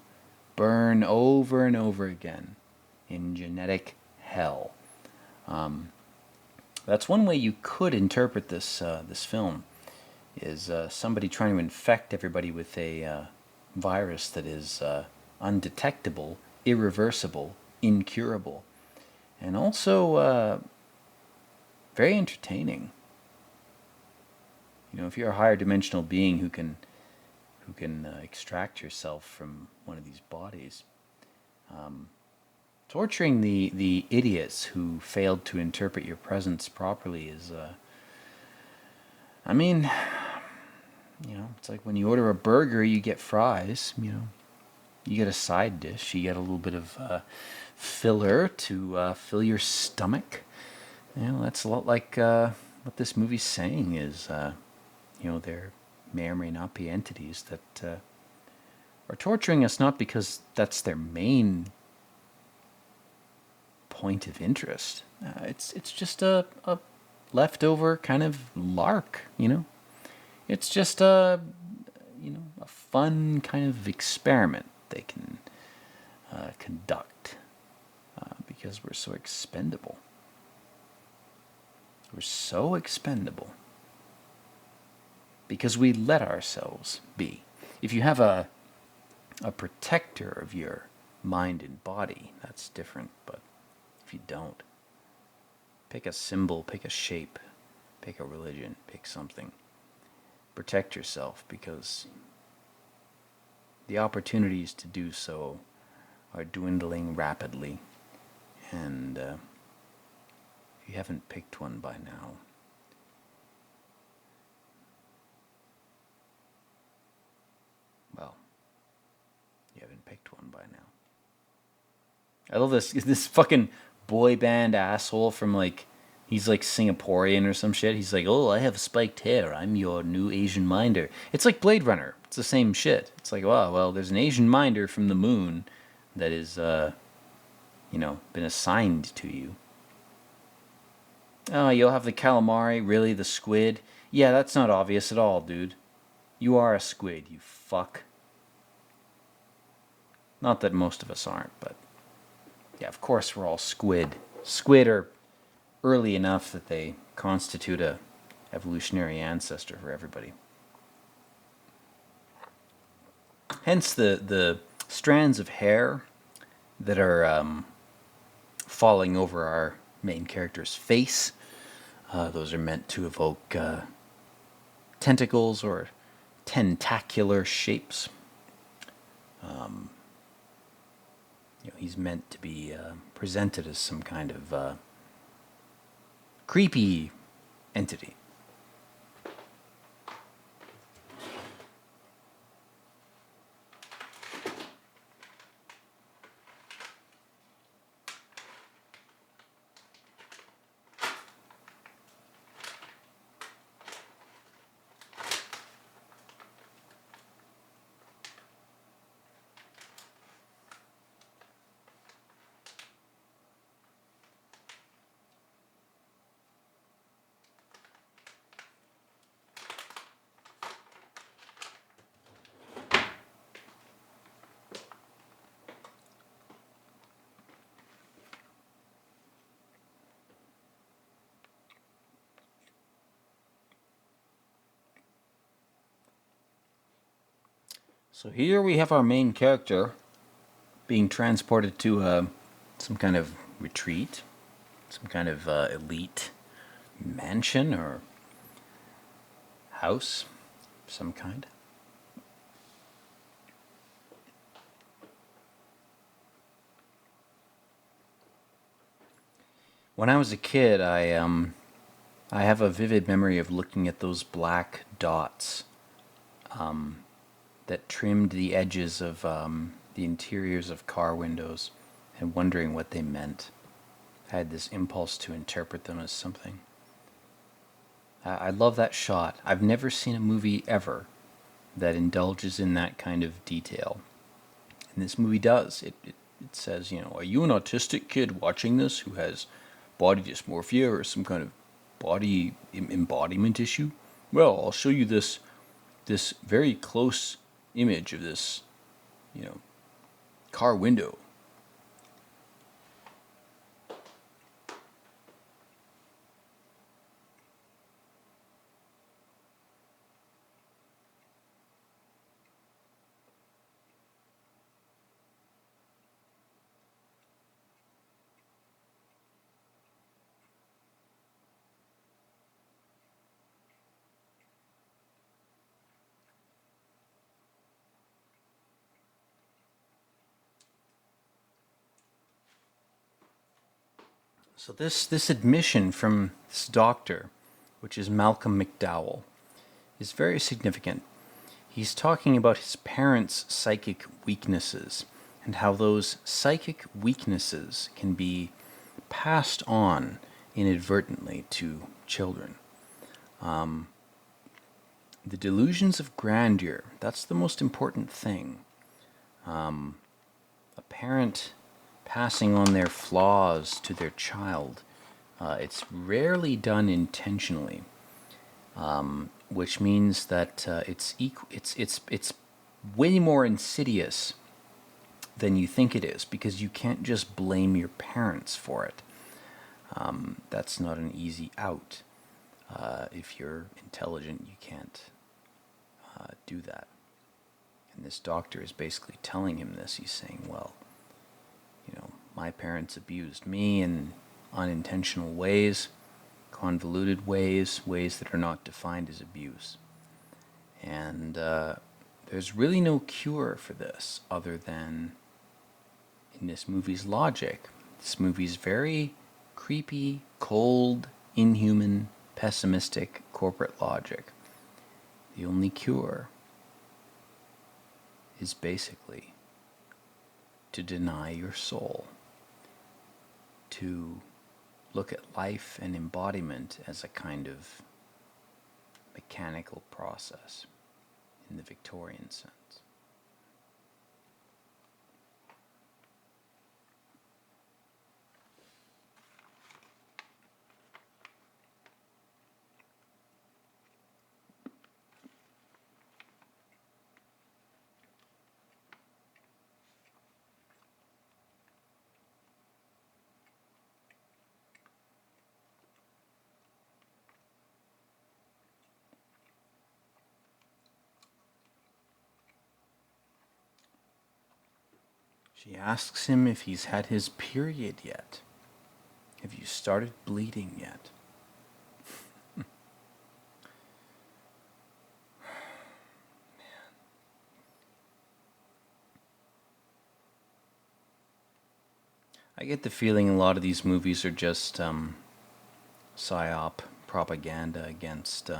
burn over and over again in genetic hell. That's one way you could interpret this film, is somebody trying to infect everybody with a virus that is undetectable, irreversible, incurable, and also very entertaining. You know, if you're a higher dimensional being who can extract yourself from one of these bodies, torturing the idiots who failed to interpret your presence properly is, I mean, you know, it's like when you order a burger, you get fries, you know, you get a side dish, you get a little bit of filler to fill your stomach. You know, that's a lot like what this movie's saying is, you know, there may or may not be entities that are torturing us not because that's their main point of interest. It's just a leftover kind of lark, you know. It's just a fun kind of experiment they can conduct because we're so expendable. We're so expendable because we let ourselves be. If you have a protector of your mind and body, that's different, but if you don't, pick a symbol, pick a shape, pick a religion, pick something. Protect yourself, because the opportunities to do so are dwindling rapidly, and if you haven't picked one by now, well, you haven't picked one by now. I love this fucking boy band asshole from, like, he's like Singaporean or some shit. He's like, oh, I have spiked hair. I'm your new Asian minder. It's like Blade Runner. It's the same shit. It's like, wow, well, there's an Asian minder from the moon that is, you know, been assigned to you. Oh, you'll have the calamari? Really? The squid? Yeah, that's not obvious at all, dude. You are a squid, you fuck. Not that most of us aren't, but yeah, of course we're all squid. Squid are early enough that they constitute a evolutionary ancestor for everybody. Hence the strands of hair that are falling over our main character's face. Those are meant to evoke tentacles or tentacular shapes. You know, he's meant to be presented as some kind of creepy entity. So here we have our main character being transported to some kind of retreat, some kind of elite mansion or house of some kind. When I was a kid, I have a vivid memory of looking at those black dots that trimmed the edges of the interiors of car windows and wondering what they meant. I had this impulse to interpret them as something. I love that shot. I've never seen a movie ever that indulges in that kind of detail. And this movie does. It says, you know, are you an autistic kid watching this who has body dysmorphia or some kind of body embodiment issue? Well, I'll show you this very close image of this, you know, car window. So this admission from this doctor, which is Malcolm McDowell, is very significant. He's talking about his parents' psychic weaknesses and how those psychic weaknesses can be passed on inadvertently to children. The delusions of grandeur, that's the most important thing. A parent passing on their flaws to their child, it's rarely done intentionally, which means that it's way more insidious than you think it is, because you can't just blame your parents for it. That's not an easy out. If you're intelligent, you can't do that. And this doctor is basically telling him this. He's saying, well, you know, my parents abused me in unintentional ways, convoluted ways, ways that are not defined as abuse. And there's really no cure for this other than in this movie's logic. This movie's very creepy, cold, inhuman, pessimistic corporate logic. The only cure is basically to deny your soul, to look at life and embodiment as a kind of mechanical process in the Victorian sense. She asks him if he's had his period yet. Have you started bleeding yet? I get the feeling a lot of these movies are just psyop propaganda against...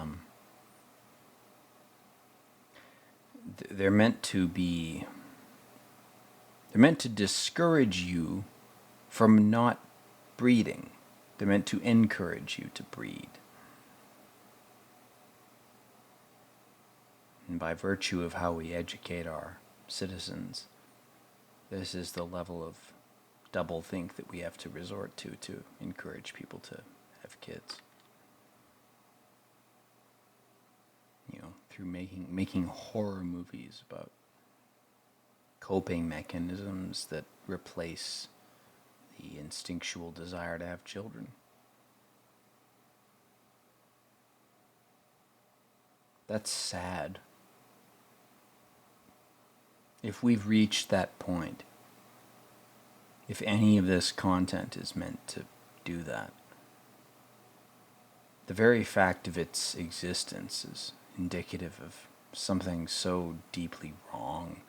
they're meant to be... They're meant to discourage you from not breeding. They're meant to encourage you to breed. And by virtue of how we educate our citizens, this is the level of doublethink that we have to resort to encourage people to have kids. You know, through making horror movies about coping mechanisms that replace the instinctual desire to have children. That's sad. If we've reached that point, if any of this content is meant to do that, the very fact of its existence is indicative of something so deeply wrong.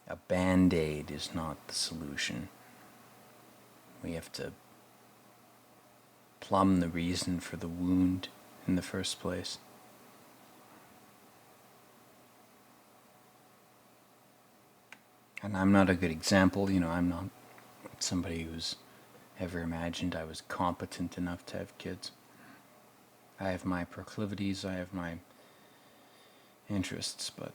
A band-aid is not the solution. We have to plumb the reason for the wound in the first place. And I'm not a good example, you know, I'm not somebody who's ever imagined I was competent enough to have kids. I have my proclivities, I have my interests, but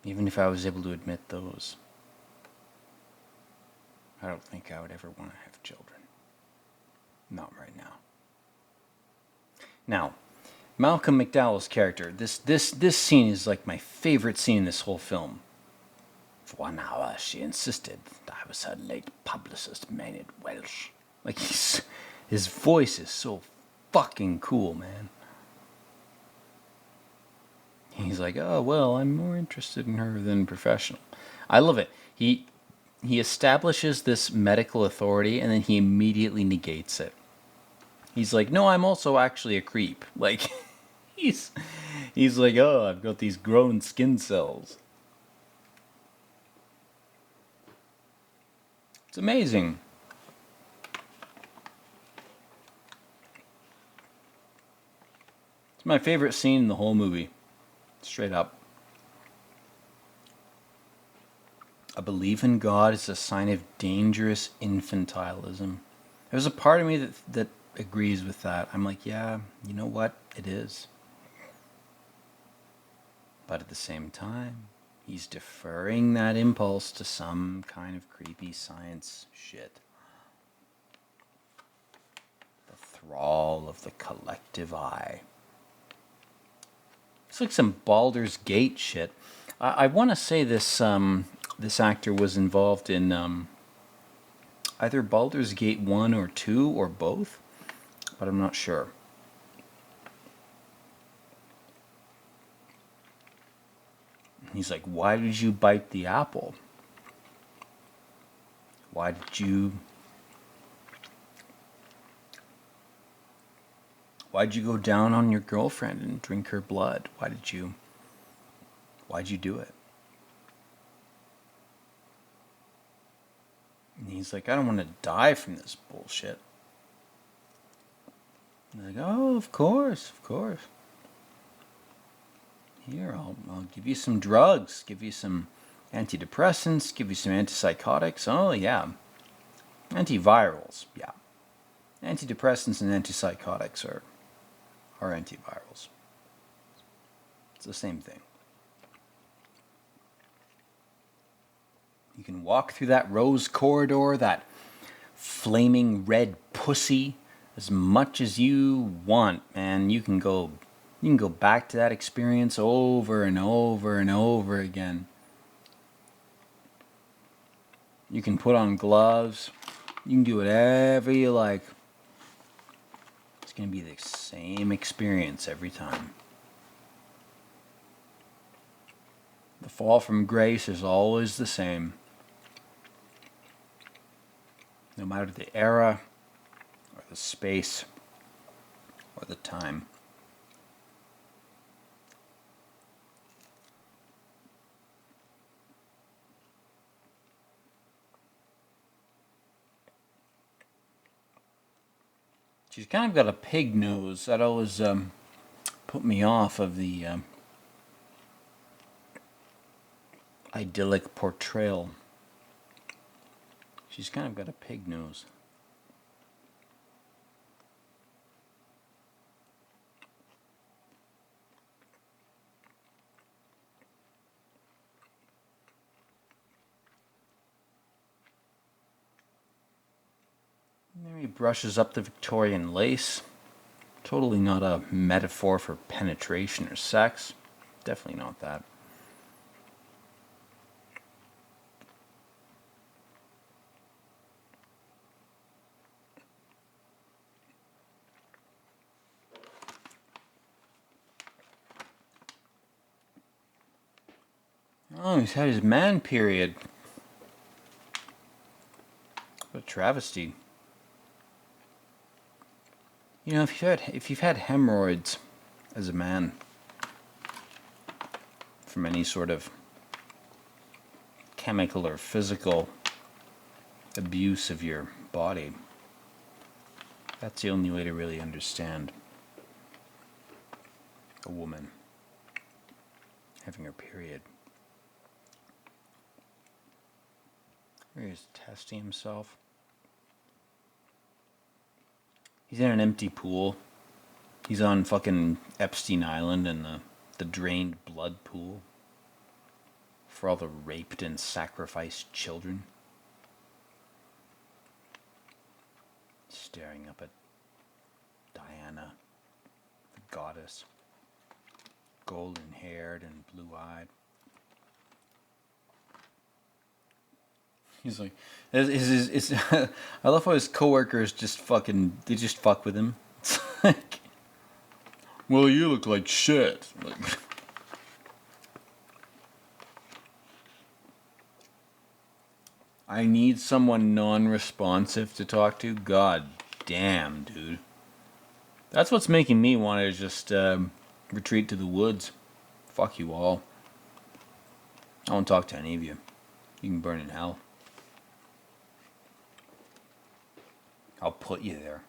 Even if I was able to admit those, I don't think I would ever want to have children. Not right now. Now, Malcolm McDowell's character, this scene is like my favorite scene in this whole film. For 1 hour, she insisted that I was her late publicist, Maynard Welsh. Like, his voice is so fucking cool, man. He's like, oh, well, I'm more interested in her than professional. I love it. He establishes this medical authority, and then he immediately negates it. He's like, no, I'm also actually a creep. Like, he's like, oh, I've got these grown skin cells. It's amazing. It's my favorite scene in the whole movie. Straight up. I believe in God is a sign of dangerous infantilism. There's a part of me that agrees with that. I'm like, yeah, you know what? It is. But at the same time, he's deferring that impulse to some kind of creepy science shit. The thrall of the collective eye. It's like some Baldur's Gate shit. I want to say this this actor was involved in either Baldur's Gate 1 or 2 or both, but I'm not sure. He's like, why did you bite the apple? Why'd you go down on your girlfriend and drink her blood? Why'd you do it? And he's like, I don't want to die from this bullshit. And they're like, oh, of course. Here, I'll give you some drugs, give you some antidepressants, give you some antipsychotics. Oh, yeah. Antivirals, yeah. Antidepressants and antipsychotics are antivirals. It's the same thing. You can walk through that rose corridor, that flaming red pussy, as much as you want, man. You can go back to that experience over and over and over again. You can put on gloves. You can do whatever you like. It's going to be the same experience every time. The fall from grace is always the same. No matter the era, or the space, or the time. She's kind of got a pig nose. That always put me off of the idyllic portrayal. She's kind of got a pig nose. There he brushes up the Victorian lace. Totally not a metaphor for penetration or sex. Definitely not that. Oh, he's had his man period. What a travesty. You know, if you've had hemorrhoids as a man from any sort of chemical or physical abuse of your body, that's the only way to really understand a woman having her period. He's testing himself. He's in an empty pool. He's on fucking Epstein Island in the drained blood pool. for all the raped and sacrificed children. Staring up at Diana, the goddess, golden-haired and blue-eyed. He's like, I love how his coworkers just fuck with him. It's like, well, you look like shit. Like, I need someone non-responsive to talk to. God damn, dude. That's what's making me want to just retreat to the woods. Fuck you all. I won't talk to any of you. You can burn in hell. I'll put you there.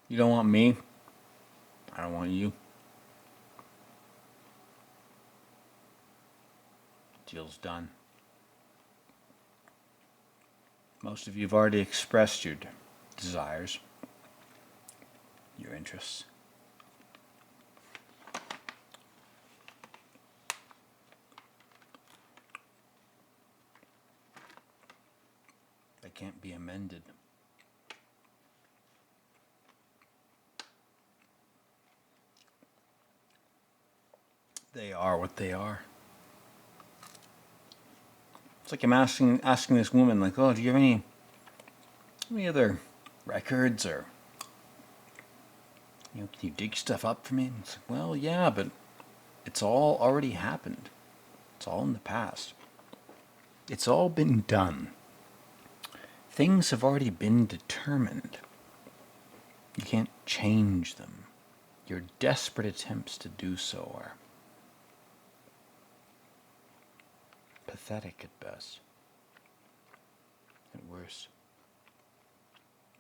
You don't want me? I don't want you. Deal's done. Most of you have already expressed your desires, your interests. They can't be amended. They are what they are. It's like I'm asking this woman, like, oh, do you have any other records, or, can you dig stuff up for me? And it's like, well, yeah, but it's all already happened. It's all in the past. It's all been done. Things have already been determined. You can't change them. Your desperate attempts to do so are pathetic at best. At worst,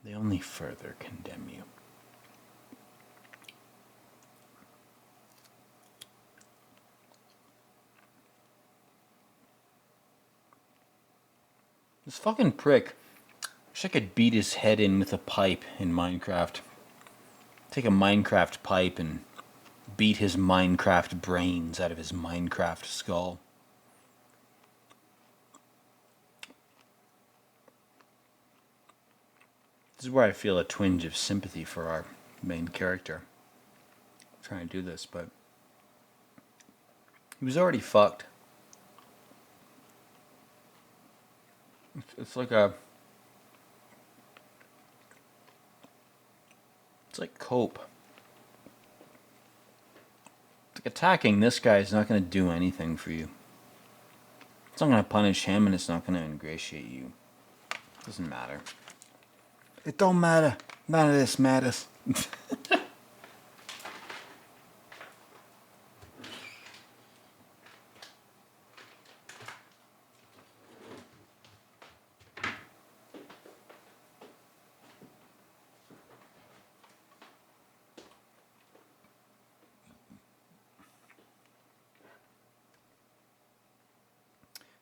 they only further condemn you. This fucking prick. Wish I could beat his head in with a pipe in Minecraft. Take a Minecraft pipe and beat his Minecraft brains out of his Minecraft skull. This is where I feel a twinge of sympathy for our main character. I'm trying to do this, but he was already fucked. It's like cope. It's like attacking this guy is not going to do anything for you. It's not going to punish him, and it's not going to ingratiate you. It doesn't matter. It don't matter. None of this matters.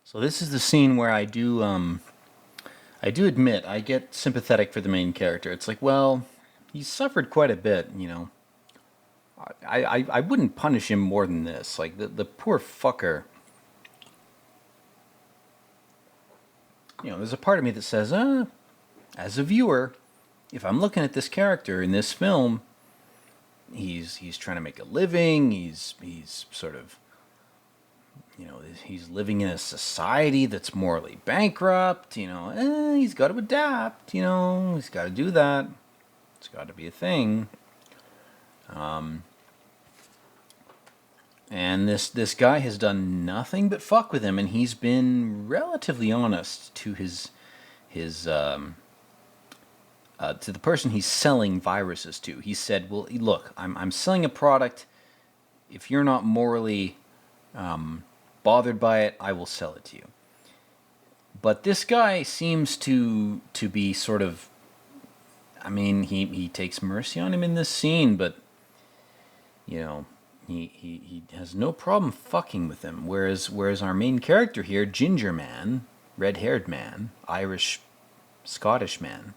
So this is the scene where I do admit I get sympathetic for the main character. It's like, well, he's suffered quite a bit, I wouldn't punish him more than this. Like, the poor fucker. There's a part of me that says, as a viewer, if I'm looking at this character in this film, he's trying to make a living, he's sort of, he's living in a society that's morally bankrupt, he's got to adapt, he's got to do that. It's got to be a thing. And this guy has done nothing but fuck with him, and he's been relatively honest to to the person he's selling viruses to. He said, well, look, I'm selling a product. If you're not morally bothered by it, I will sell it to you. But this guy seems to be sort of, he takes mercy on him in this scene, but he has no problem fucking with him. Whereas our main character here, Ginger Man, red-haired man, Irish, Scottish man,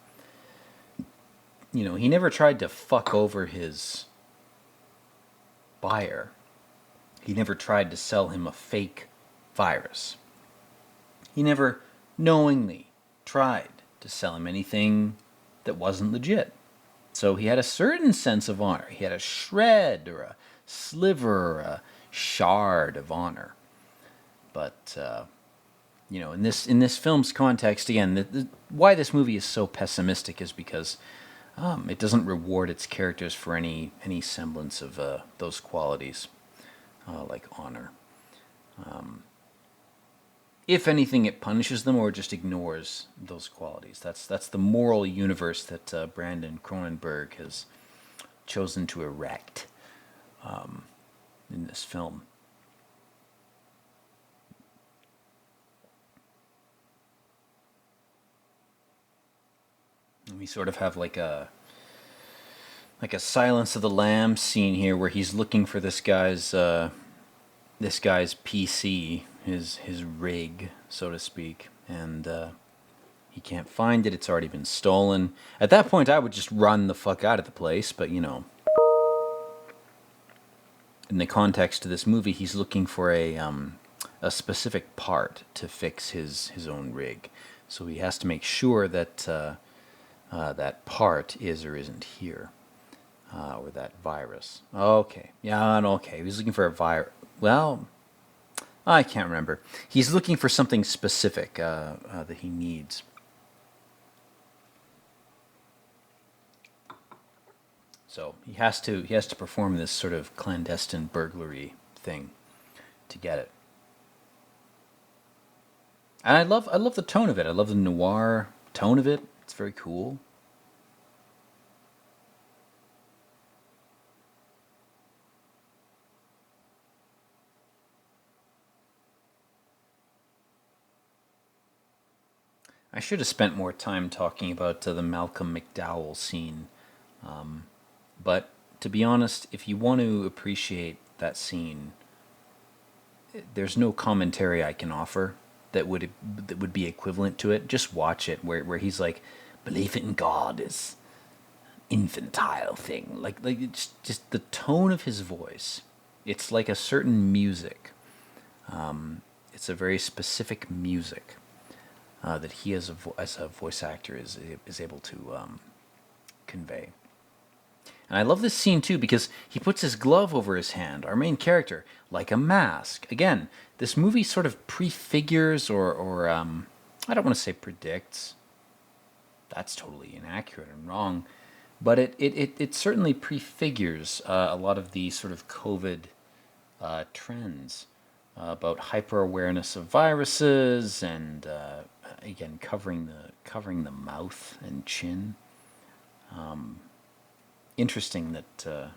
he never tried to fuck over his buyer. He never tried to sell him a fake virus. He never knowingly tried to sell him anything that wasn't legit. So he had a certain sense of honor. He had a shred or a sliver or a shard of honor. But in this film's context, again, why this movie is so pessimistic is because it doesn't reward its characters for any semblance of those qualities, like honor. If anything, it punishes them or just ignores those qualities. That's the moral universe that Crandon Bronenberg has chosen to erect in this film. And we sort of have like a Silence of the Lambs scene here, where he's looking for this guy's PC, his rig, so to speak, and he can't find it. It's already been stolen. At that point, I would just run the fuck out of the place, but in the context of this movie, he's looking for a specific part to fix his own rig, so he has to make sure that that part is or isn't here, or that virus. Okay, yeah, okay. He was looking for a virus. Well, I can't remember. He's looking for something specific that he needs. So he has to perform this sort of clandestine burglary thing to get it. And I love the tone of it. I love the noir tone of it. It's very cool. I should have spent more time talking about the Malcolm McDowell scene. But to be honest, if you want to appreciate that scene, there's no commentary I can offer that would be equivalent to it. Just watch it, where he's like, belief in God is infantile thing. Like it's just the tone of his voice. It's like a certain music. It's a very specific music that he as a voice actor is able to convey. And I love this scene too because he puts his glove over his hand, our main character, like a mask. Again, this movie sort of prefigures or I don't want to say predicts. That's totally inaccurate and wrong. But it certainly prefigures a lot of the sort of COVID trends about hyper-awareness of viruses and, again, covering the mouth and chin. Interesting that to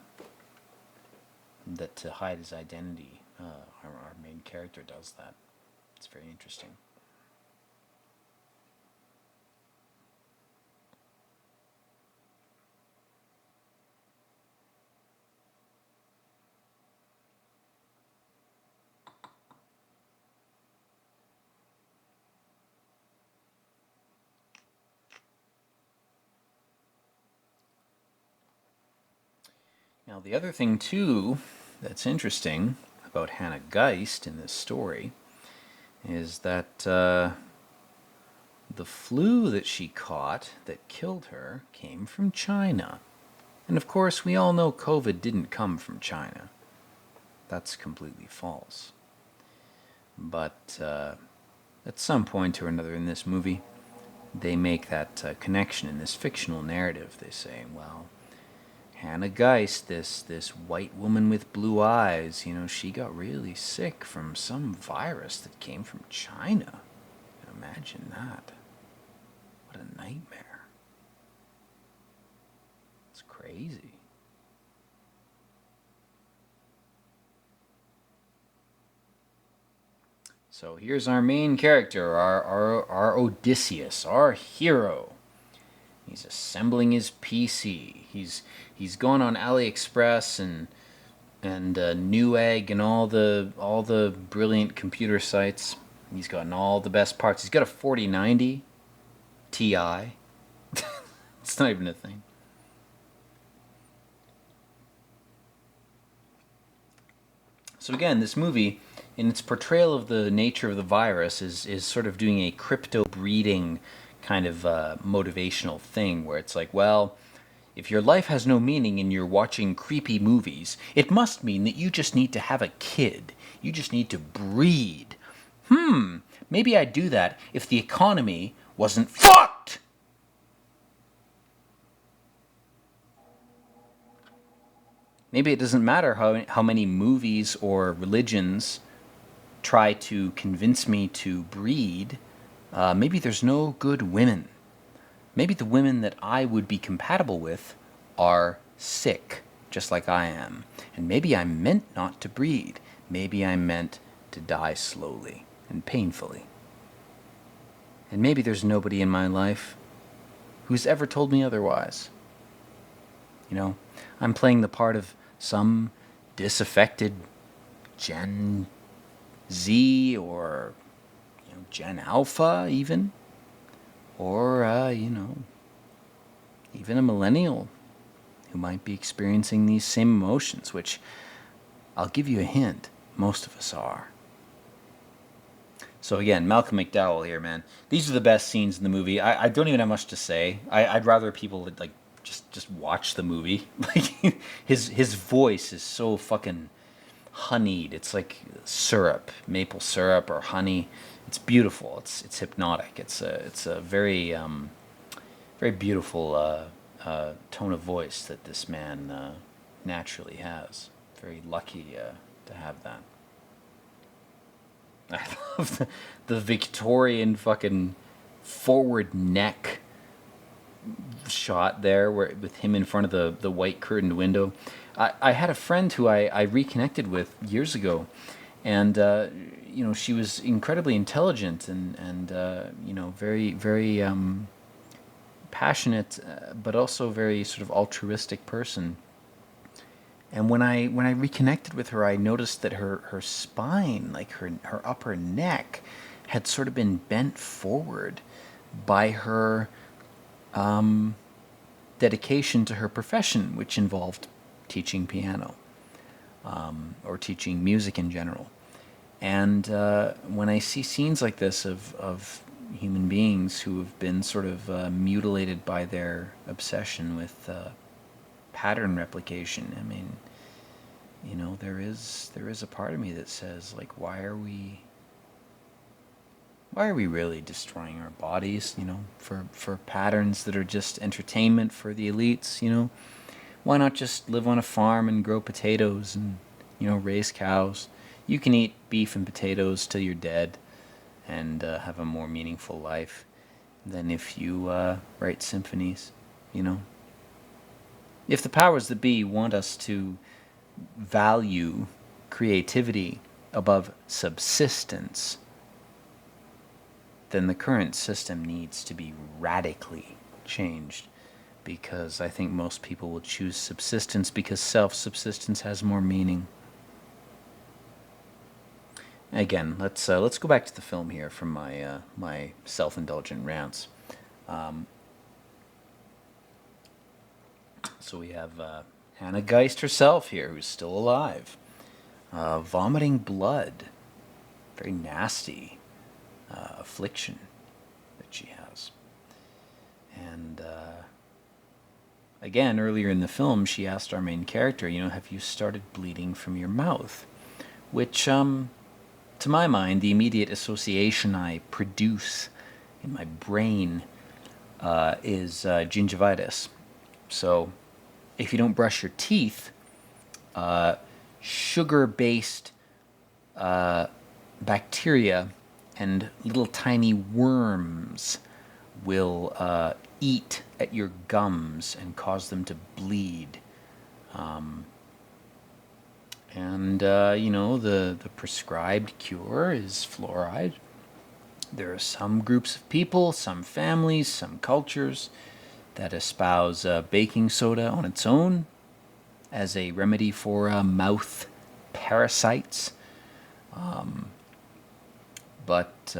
hide his identity, our main character does that. It's very interesting. Now, the other thing, too, that's interesting about Hannah Geist in this story is that the flu that she caught that killed her came from China. And of course, we all know COVID didn't come from China. That's completely false. But at some point or another in this movie, they make that connection in this fictional narrative. They say, well, Hannah Geist, this white woman with blue eyes, she got really sick from some virus that came from China. Imagine that. What a nightmare. It's crazy. So here's our main character, our Odysseus, our hero. He's assembling his PC. He's gone on AliExpress and Newegg and all the brilliant computer sites. He's gotten all the best parts. He's got a 4090 Ti. It's not even a thing. So again, this movie, in its portrayal of the nature of the virus, is sort of doing a crypto breeding kind of motivational thing where it's like, well, if your life has no meaning and you're watching creepy movies, it must mean that you just need to have a kid. You just need to breed. Maybe I'd do that if the economy wasn't fucked. Maybe it doesn't matter how many movies or religions try to convince me to breed. Maybe there's no good women. Maybe the women that I would be compatible with are sick, just like I am. And maybe I'm meant not to breed. Maybe I'm meant to die slowly and painfully. And maybe there's nobody in my life who's ever told me otherwise. You know, I'm playing the part of some disaffected Gen Z or Gen Alpha even. Or, even a millennial who might be experiencing these same emotions, which I'll give you a hint, most of us are. So again, Malcolm McDowell here, man. These are the best scenes in the movie. I don't even have much to say. I'd rather people like just watch the movie. Like his voice is so fucking honeyed. It's like syrup, maple syrup or honey. It's beautiful. It's hypnotic. It's a very very beautiful tone of voice that this man naturally has. Very lucky to have that. I love the Victorian fucking forward neck shot there, where with him in front of the white curtained window. I had a friend who I reconnected with years ago, and she was incredibly intelligent and very very passionate, but also very sort of altruistic person. And when I reconnected with her, I noticed that her spine, like her upper neck, had sort of been bent forward by her dedication to her profession, which involved teaching piano or teaching music in general. And when I see scenes like this of human beings who have been sort of mutilated by their obsession with pattern replication, I mean, there is a part of me that says, like, why are we really destroying our bodies, for patterns that are just entertainment for the elites, Why not just live on a farm and grow potatoes and, raise cows? You can eat beef and potatoes till you're dead and have a more meaningful life than if you write symphonies, If the powers that be want us to value creativity above subsistence, then the current system needs to be radically changed, because I think most people will choose subsistence because self-subsistence has more meaning. Again, let's go back to the film here from my my self-indulgent rants. So we have Hannah Geist herself here, who's still alive, vomiting blood, very nasty affliction that she has. And again, earlier in the film, she asked our main character, have you started bleeding from your mouth? Which, to my mind, the immediate association I produce in my brain is gingivitis. So, if you don't brush your teeth, sugar-based bacteria and little tiny worms will eat at your gums and cause them to bleed. The prescribed cure is fluoride. There are some groups of people, some families, some cultures that espouse baking soda on its own as a remedy for mouth parasites. But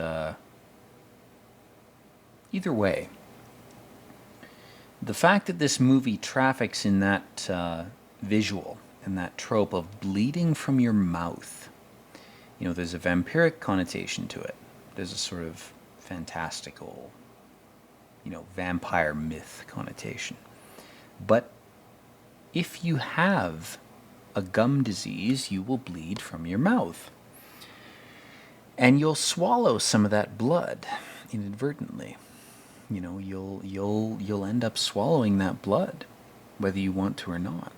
either way, the fact that this movie traffics in that visual, and that trope of bleeding from your mouth. You know, there's a vampiric connotation to it. There's a sort of fantastical, you know, vampire myth connotation. But if you have a gum disease, you will bleed from your mouth. And you'll swallow some of that blood inadvertently. You know, you'll end up swallowing that blood, whether you want to or not.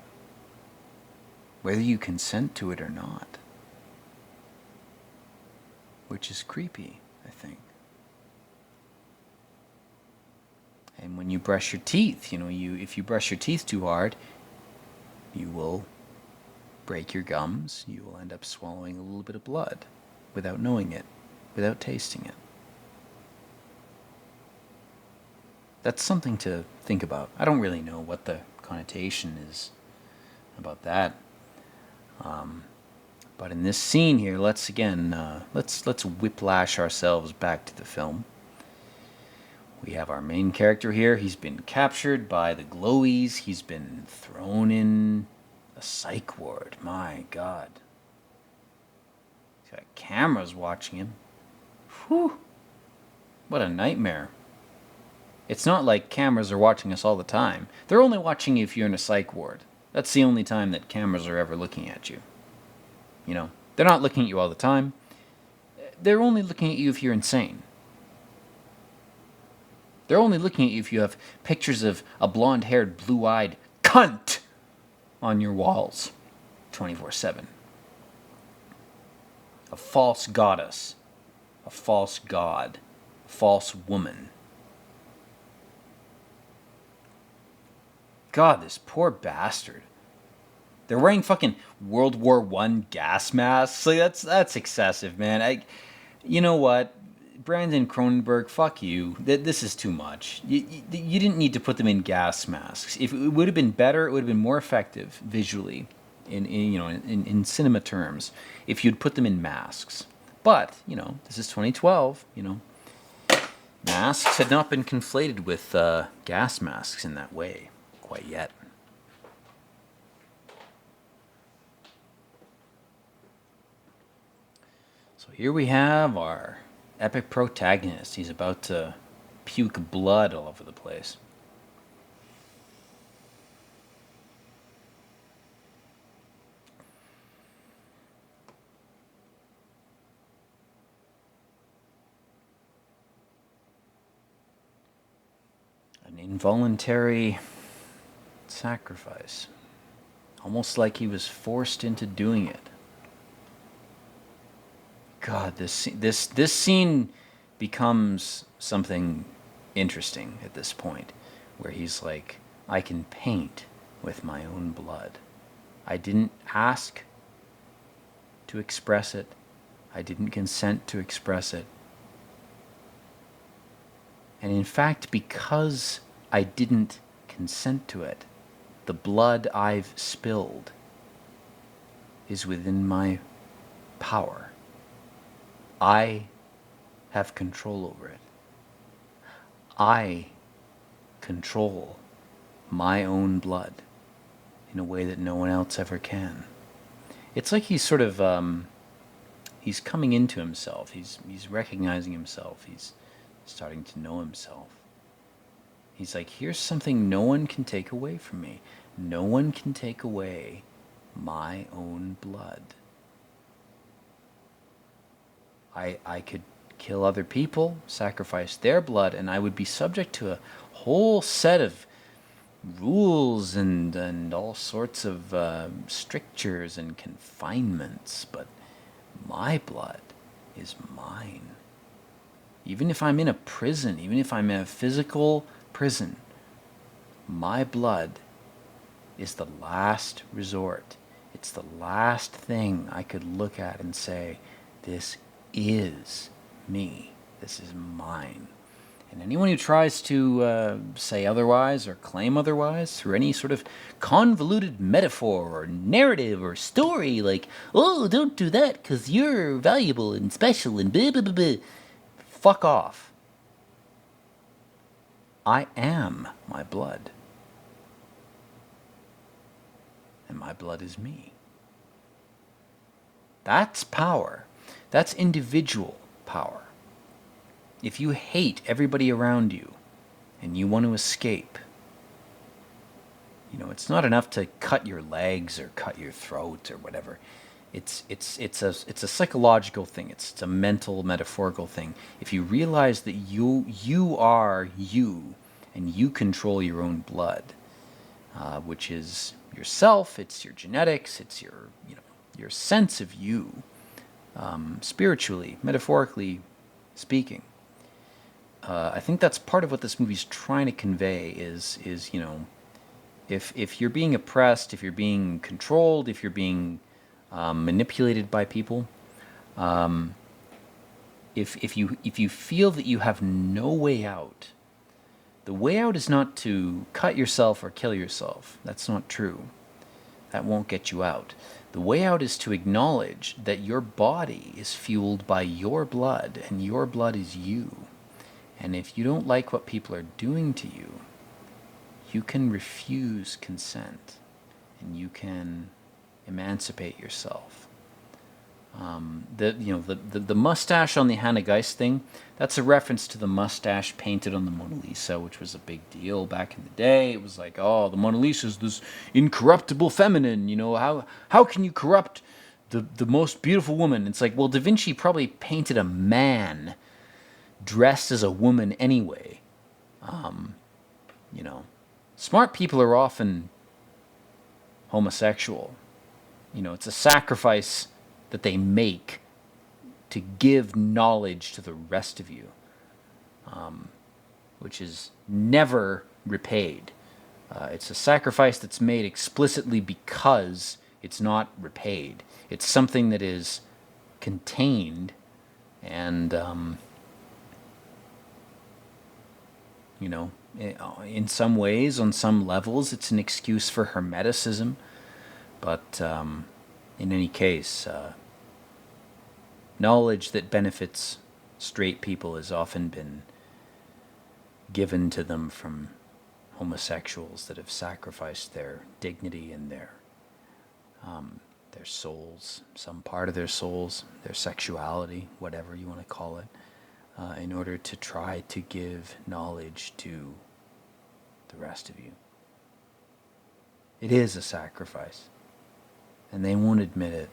Whether you consent to it or not. Which is creepy, I think. And when you brush your teeth, you know, if you brush your teeth too hard, you will break your gums. You will end up swallowing a little bit of blood without knowing it, without tasting it. That's something to think about. I don't really know what the connotation is about that. But in this scene here, let's whiplash ourselves back to the film. We have our main character here. He's been captured by the glowies. He's been thrown in a psych ward. My God. He's got cameras watching him. Whew. What a nightmare. It's not like cameras are watching us all the time. They're only watching you if you're in a psych ward. That's the only time that cameras are ever looking at you. You know, they're not looking at you all the time. They're only looking at you if you're insane. They're only looking at you if you have pictures of a blonde-haired, blue-eyed cunt on your walls 24/7. A false goddess, a false god, a false woman. God, this poor bastard. They're wearing fucking World War I gas masks. Like, that's excessive, man. You know what? Crandon Bronenberg, fuck you. This is too much. You didn't need to put them in gas masks. If it would have been better, it would have been more effective visually, in cinema terms, if you'd put them in masks. But this is 2012. Masks had not been conflated with gas masks in that way quite yet. So here we have our epic protagonist. He's about to puke blood all over the place. An involuntary sacrifice. Almost like he was forced into doing it. God, this scene becomes something interesting at this point, where he's like, I can paint with my own blood. I didn't ask to express it. I didn't consent to express it. And in fact, because I didn't consent to it, the blood I've spilled is within my power. I have control over it. I control my own blood in a way that no one else ever can. It's like he's sort of, he's coming into himself. He's recognizing himself. He's starting to know himself. He's like, here's something no one can take away from me. No one can take away my own blood. I could kill other people, sacrifice their blood, and I would be subject to a whole set of rules and all sorts of strictures and confinements. But my blood is mine. Even if I'm in a prison, even if I'm in a physical prison, my blood is the last resort. It's the last thing I could look at and say, this is me. This is mine. And anyone who tries to say otherwise or claim otherwise through any sort of convoluted metaphor or narrative or story, like, oh, don't do that because you're valuable and special and blah, blah, blah, blah. Fuck off. I am my blood. and my blood is me. That's power. That's individual power. If you hate everybody around you and you want to escape, it's not enough to cut your legs or cut your throat or whatever. It's a psychological thing. It's a mental, metaphorical thing. If you realize that you are you and you control your own blood, which is yourself, it's your genetics, it's your sense of you, spiritually, metaphorically speaking. I think that's part of what this movie's trying to convey is if you're being oppressed, if you're being controlled, if you're being manipulated by people, if you feel that you have no way out, the way out is not to cut yourself or kill yourself. That's not true. That won't get you out. The way out is to acknowledge that your body is fueled by your blood, and your blood is you. And if you don't like what people are doing to you, you can refuse consent, and you can emancipate yourself. The mustache on the Hannah Geist thing, that's a reference to the mustache painted on the Mona Lisa, which was a big deal back in the day. It was like, oh, the Mona Lisa is this incorruptible feminine, how can you corrupt the most beautiful woman? It's like, well, Da Vinci probably painted a man dressed as a woman anyway. Smart people are often homosexual. It's a sacrifice that they make to give knowledge to the rest of you, which is never repaid. It's a sacrifice that's made explicitly because it's not repaid. It's something that is contained and, in some ways, on some levels, it's an excuse for hermeticism. But in any case, knowledge that benefits straight people has often been given to them from homosexuals that have sacrificed their dignity and their souls, some part of their souls, their sexuality, whatever you want to call it, in order to try to give knowledge to the rest of you. It is a sacrifice, and they won't admit it.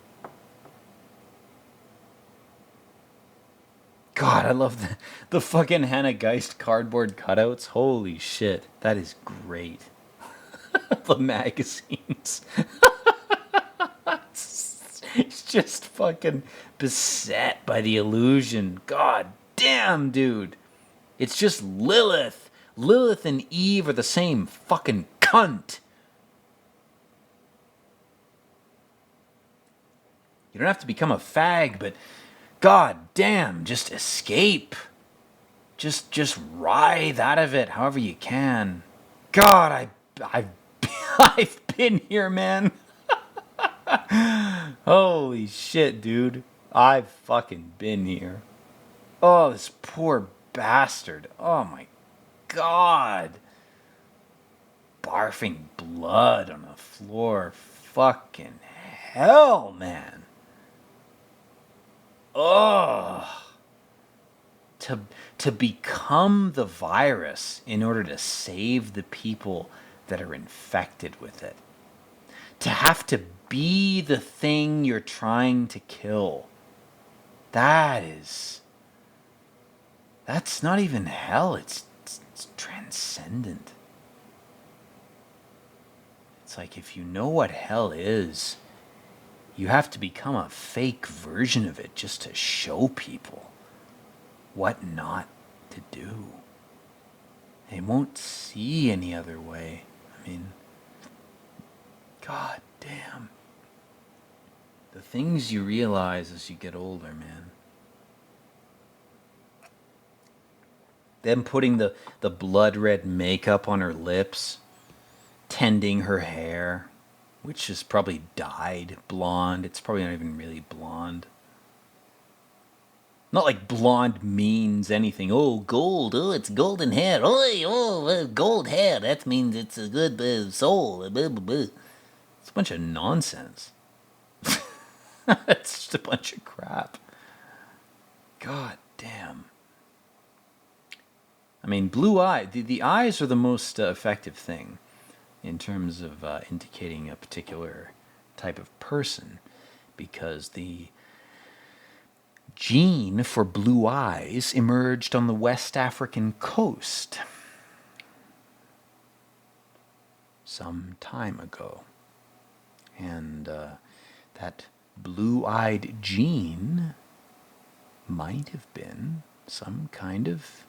God, I love the fucking Hannah Geist cardboard cutouts. Holy shit, that is great. The magazines. It's just fucking beset by the illusion. God damn, dude. It's just Lilith. Lilith and Eve are the same fucking cunt. You don't have to become a fag, but God damn, just escape. Just writhe out of it however you can. God, I've been here, man. Holy shit, dude. I've fucking been here. Oh, this poor bastard. Oh my God. Barfing blood on the floor. Fucking hell, man. Ugh. To become the virus in order to save the people that are infected with it. To have to be the thing you're trying to kill. That's not even hell. It's transcendent. It's like if you know what hell is, you have to become a fake version of it just to show people what not to do. They won't see any other way. I mean, God damn. The things you realize as you get older, man. Them putting the blood red makeup on her lips, tending her hair, which is probably dyed blonde. It's probably not even really blonde. Not like blonde means anything. Oh, gold. Oh, it's golden hair. Oh, gold hair. That means it's a good soul. Blah, blah, blah. It's a bunch of nonsense. It's just a bunch of crap. God damn. I mean, blue eye. The eyes are the most effective thing in terms of indicating a particular type of person, because the gene for blue eyes emerged on the West African coast some time ago. And that blue-eyed gene might have been some kind of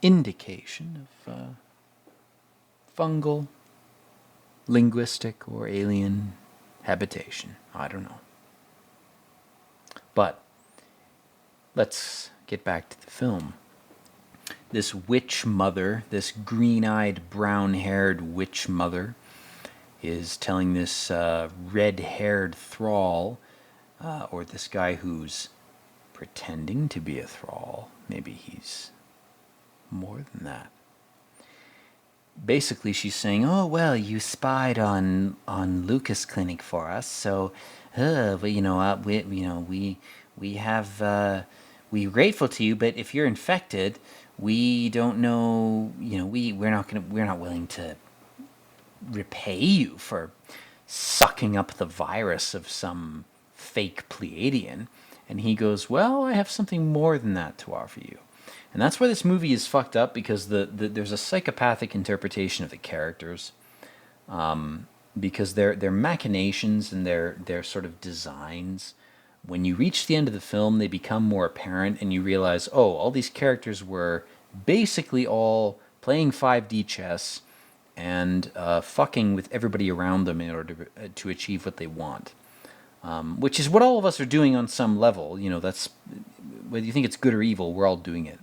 indication of fungal, linguistic, or alien habitation. I don't know. But let's get back to the film. This witch mother, this green-eyed, brown-haired witch mother, is telling this red-haired thrall, or this guy who's pretending to be a thrall, maybe he's more than that. Basically, she's saying, "Oh well, you spied on Lucas Clinic for us, so, well, we're grateful to you, but if you're infected, we don't know, we're not willing to repay you for sucking up the virus of some fake Pleiadian." And he goes, "Well, I have something more than that to offer you." And that's why this movie is fucked up, because there's a psychopathic interpretation of the characters, because their machinations and their sort of designs, when you reach the end of the film, they become more apparent, and you realize, oh, all these characters were basically all playing 5D chess and fucking with everybody around them in order to achieve what they want, which is what all of us are doing on some level. That's, whether you think it's good or evil, we're all doing it.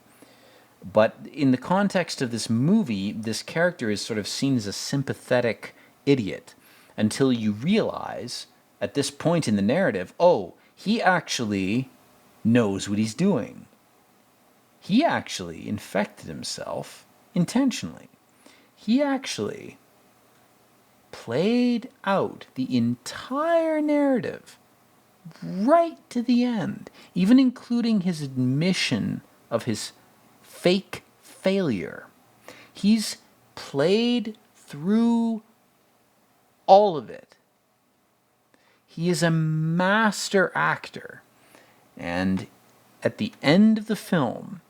But in the context of this movie, this character is sort of seen as a sympathetic idiot until you realize at this point in the narrative, oh, he actually knows what he's doing. He actually infected himself intentionally. He actually played out the entire narrative right to the end, even including his admission of his fake failure. He's played through all of it. He is a master actor. And at the end of the film,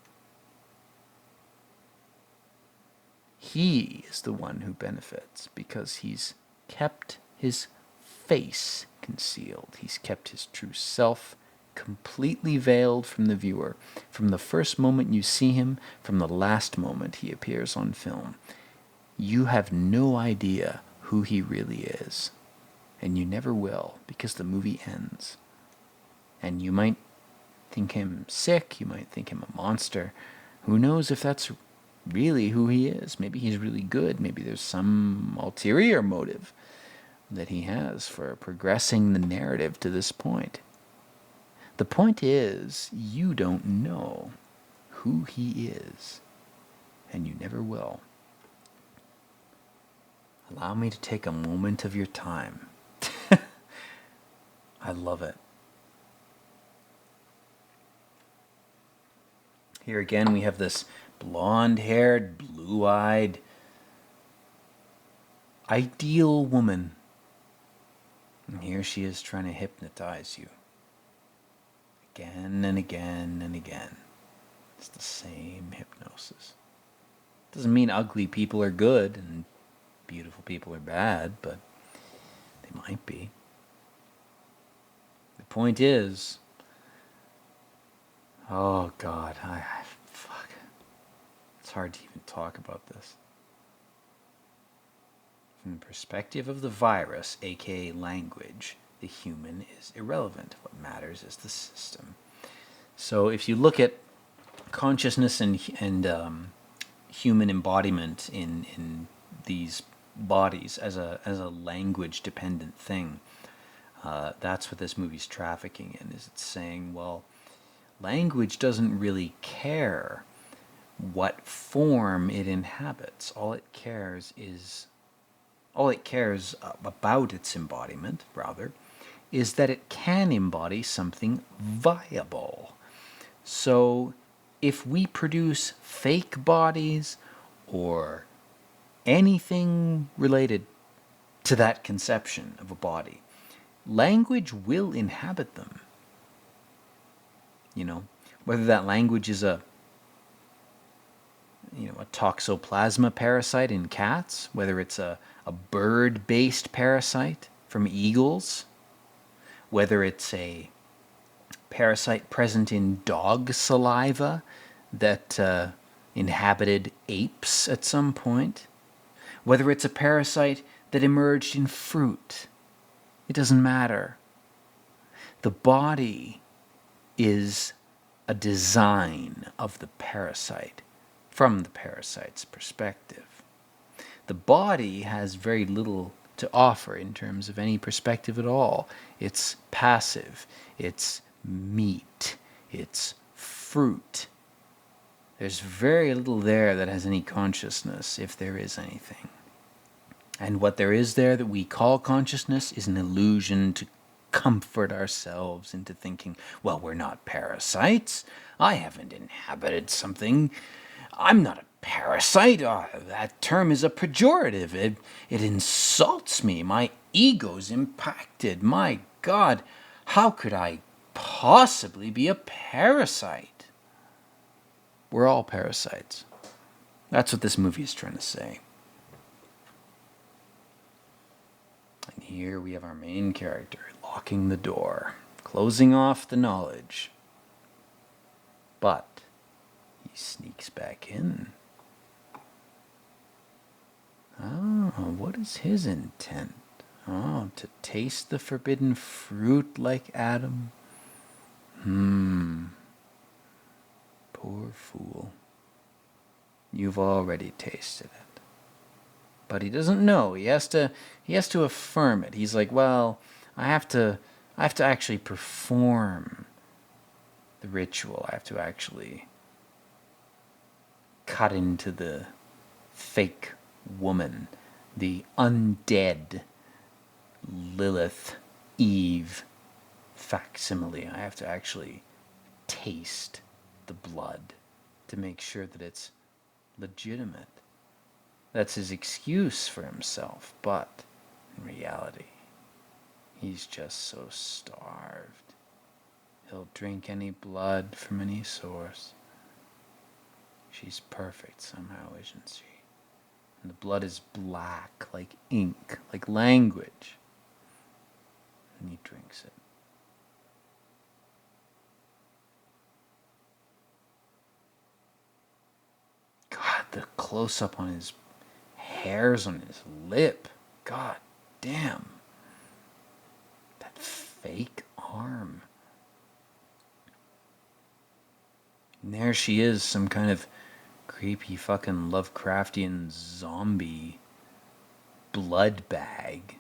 he is the one who benefits, because he's kept his face concealed. He's kept his true self completely veiled from the viewer. From the first moment you see him, from the last moment he appears on film, you have no idea who he really is. And you never will, because the movie ends. And you might think him sick, you might think him a monster. Who knows if that's really who he is? Maybe he's really good. Maybe there's some ulterior motive that he has for progressing the narrative to this point. The point is, you don't know who he is, and you never will. Allow me to take a moment of your time. I love it. Here again, we have this blonde-haired, blue-eyed, ideal woman. And here she is trying to hypnotize you. Again and again and again. It's the same hypnosis. Doesn't mean ugly people are good and beautiful people are bad, but they might be. The point is, oh God, fuck. It's hard to even talk about this. From the perspective of the virus, aka language, the human is irrelevant. What matters is the system. So if you look at consciousness and human embodiment in these bodies as a language-dependent thing, that's what this movie's trafficking in. Is it's saying, well, language doesn't really care what form it inhabits. All it cares is all it cares about its embodiment, rather, is that it can embody something viable. So if we produce fake bodies or anything related to that conception of a body, language will inhabit them. You know, whether that language is a toxoplasma parasite in cats, whether it's a bird-based parasite from eagles, whether it's a parasite present in dog saliva that inhabited apes at some point, whether it's a parasite that emerged in fruit, it doesn't matter. The body is a design of the parasite from the parasite's perspective. The body has very little to offer in terms of any perspective at all. It's passive, it's meat, it's fruit. There's very little there that has any consciousness, if there is anything. And what there is there that we call consciousness is an illusion to comfort ourselves into thinking, well, we're not parasites. I haven't inhabited something. I'm not a parasite. That term is a pejorative. It insults me. My ego's impacted. My God, how could I possibly be a parasite? We're all parasites. That's what this movie is trying to say. And here we have our main character locking the door, closing off the knowledge. But he sneaks back in. Oh, what is his intent? Oh, to taste the forbidden fruit like Adam? Poor fool. You've already tasted it. But he doesn't know. He has to affirm it. He's like, well, I have to actually perform the ritual. I have to actually cut into the fake woman, the undead Lilith Eve facsimile. I have to actually taste the blood to make sure that it's legitimate. That's his excuse for himself, but in reality, he's just so starved. He'll drink any blood from any source. She's perfect somehow, isn't she? And the blood is black, like ink, like language. And he drinks it. God, the close-up on his hairs on his lip. God damn. That fake arm. And there she is, some kind of creepy fucking Lovecraftian zombie blood bag.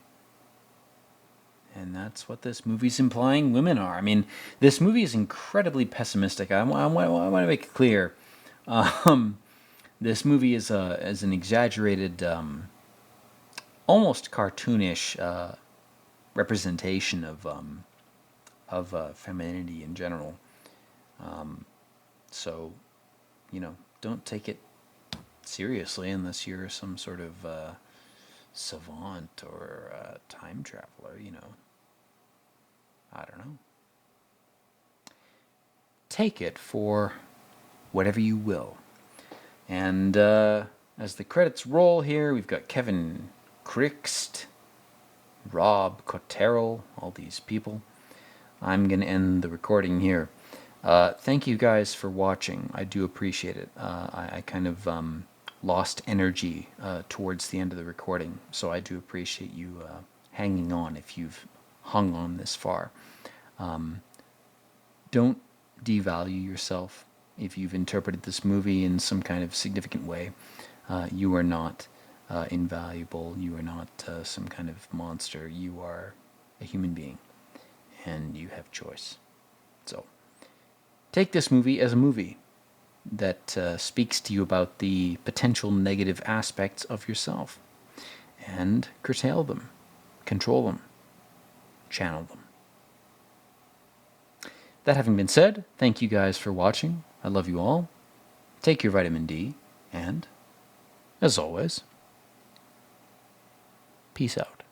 And that's what this movie's implying women are. I mean, this movie is incredibly pessimistic. I want to make it clear. This movie is an exaggerated, almost cartoonish representation of femininity in general. So, don't take it seriously unless you're some sort of savant or time traveler, I don't know. Take it for whatever you will. And as the credits roll here, we've got Kevin Crixt, Rob Cotterell, all these people. I'm going to end the recording here. Thank you guys for watching. I do appreciate it. I kind of lost energy towards the end of the recording, so I do appreciate you hanging on if you've hung on this far. Don't devalue yourself if you've interpreted this movie in some kind of significant way. You are not invaluable. You are not some kind of monster. You are a human being, and you have choice. So take this movie as a movie that speaks to you about the potential negative aspects of yourself. and curtail them, control them, channel them. That having been said, thank you guys for watching. I love you all. Take your vitamin D, and, as always, peace out.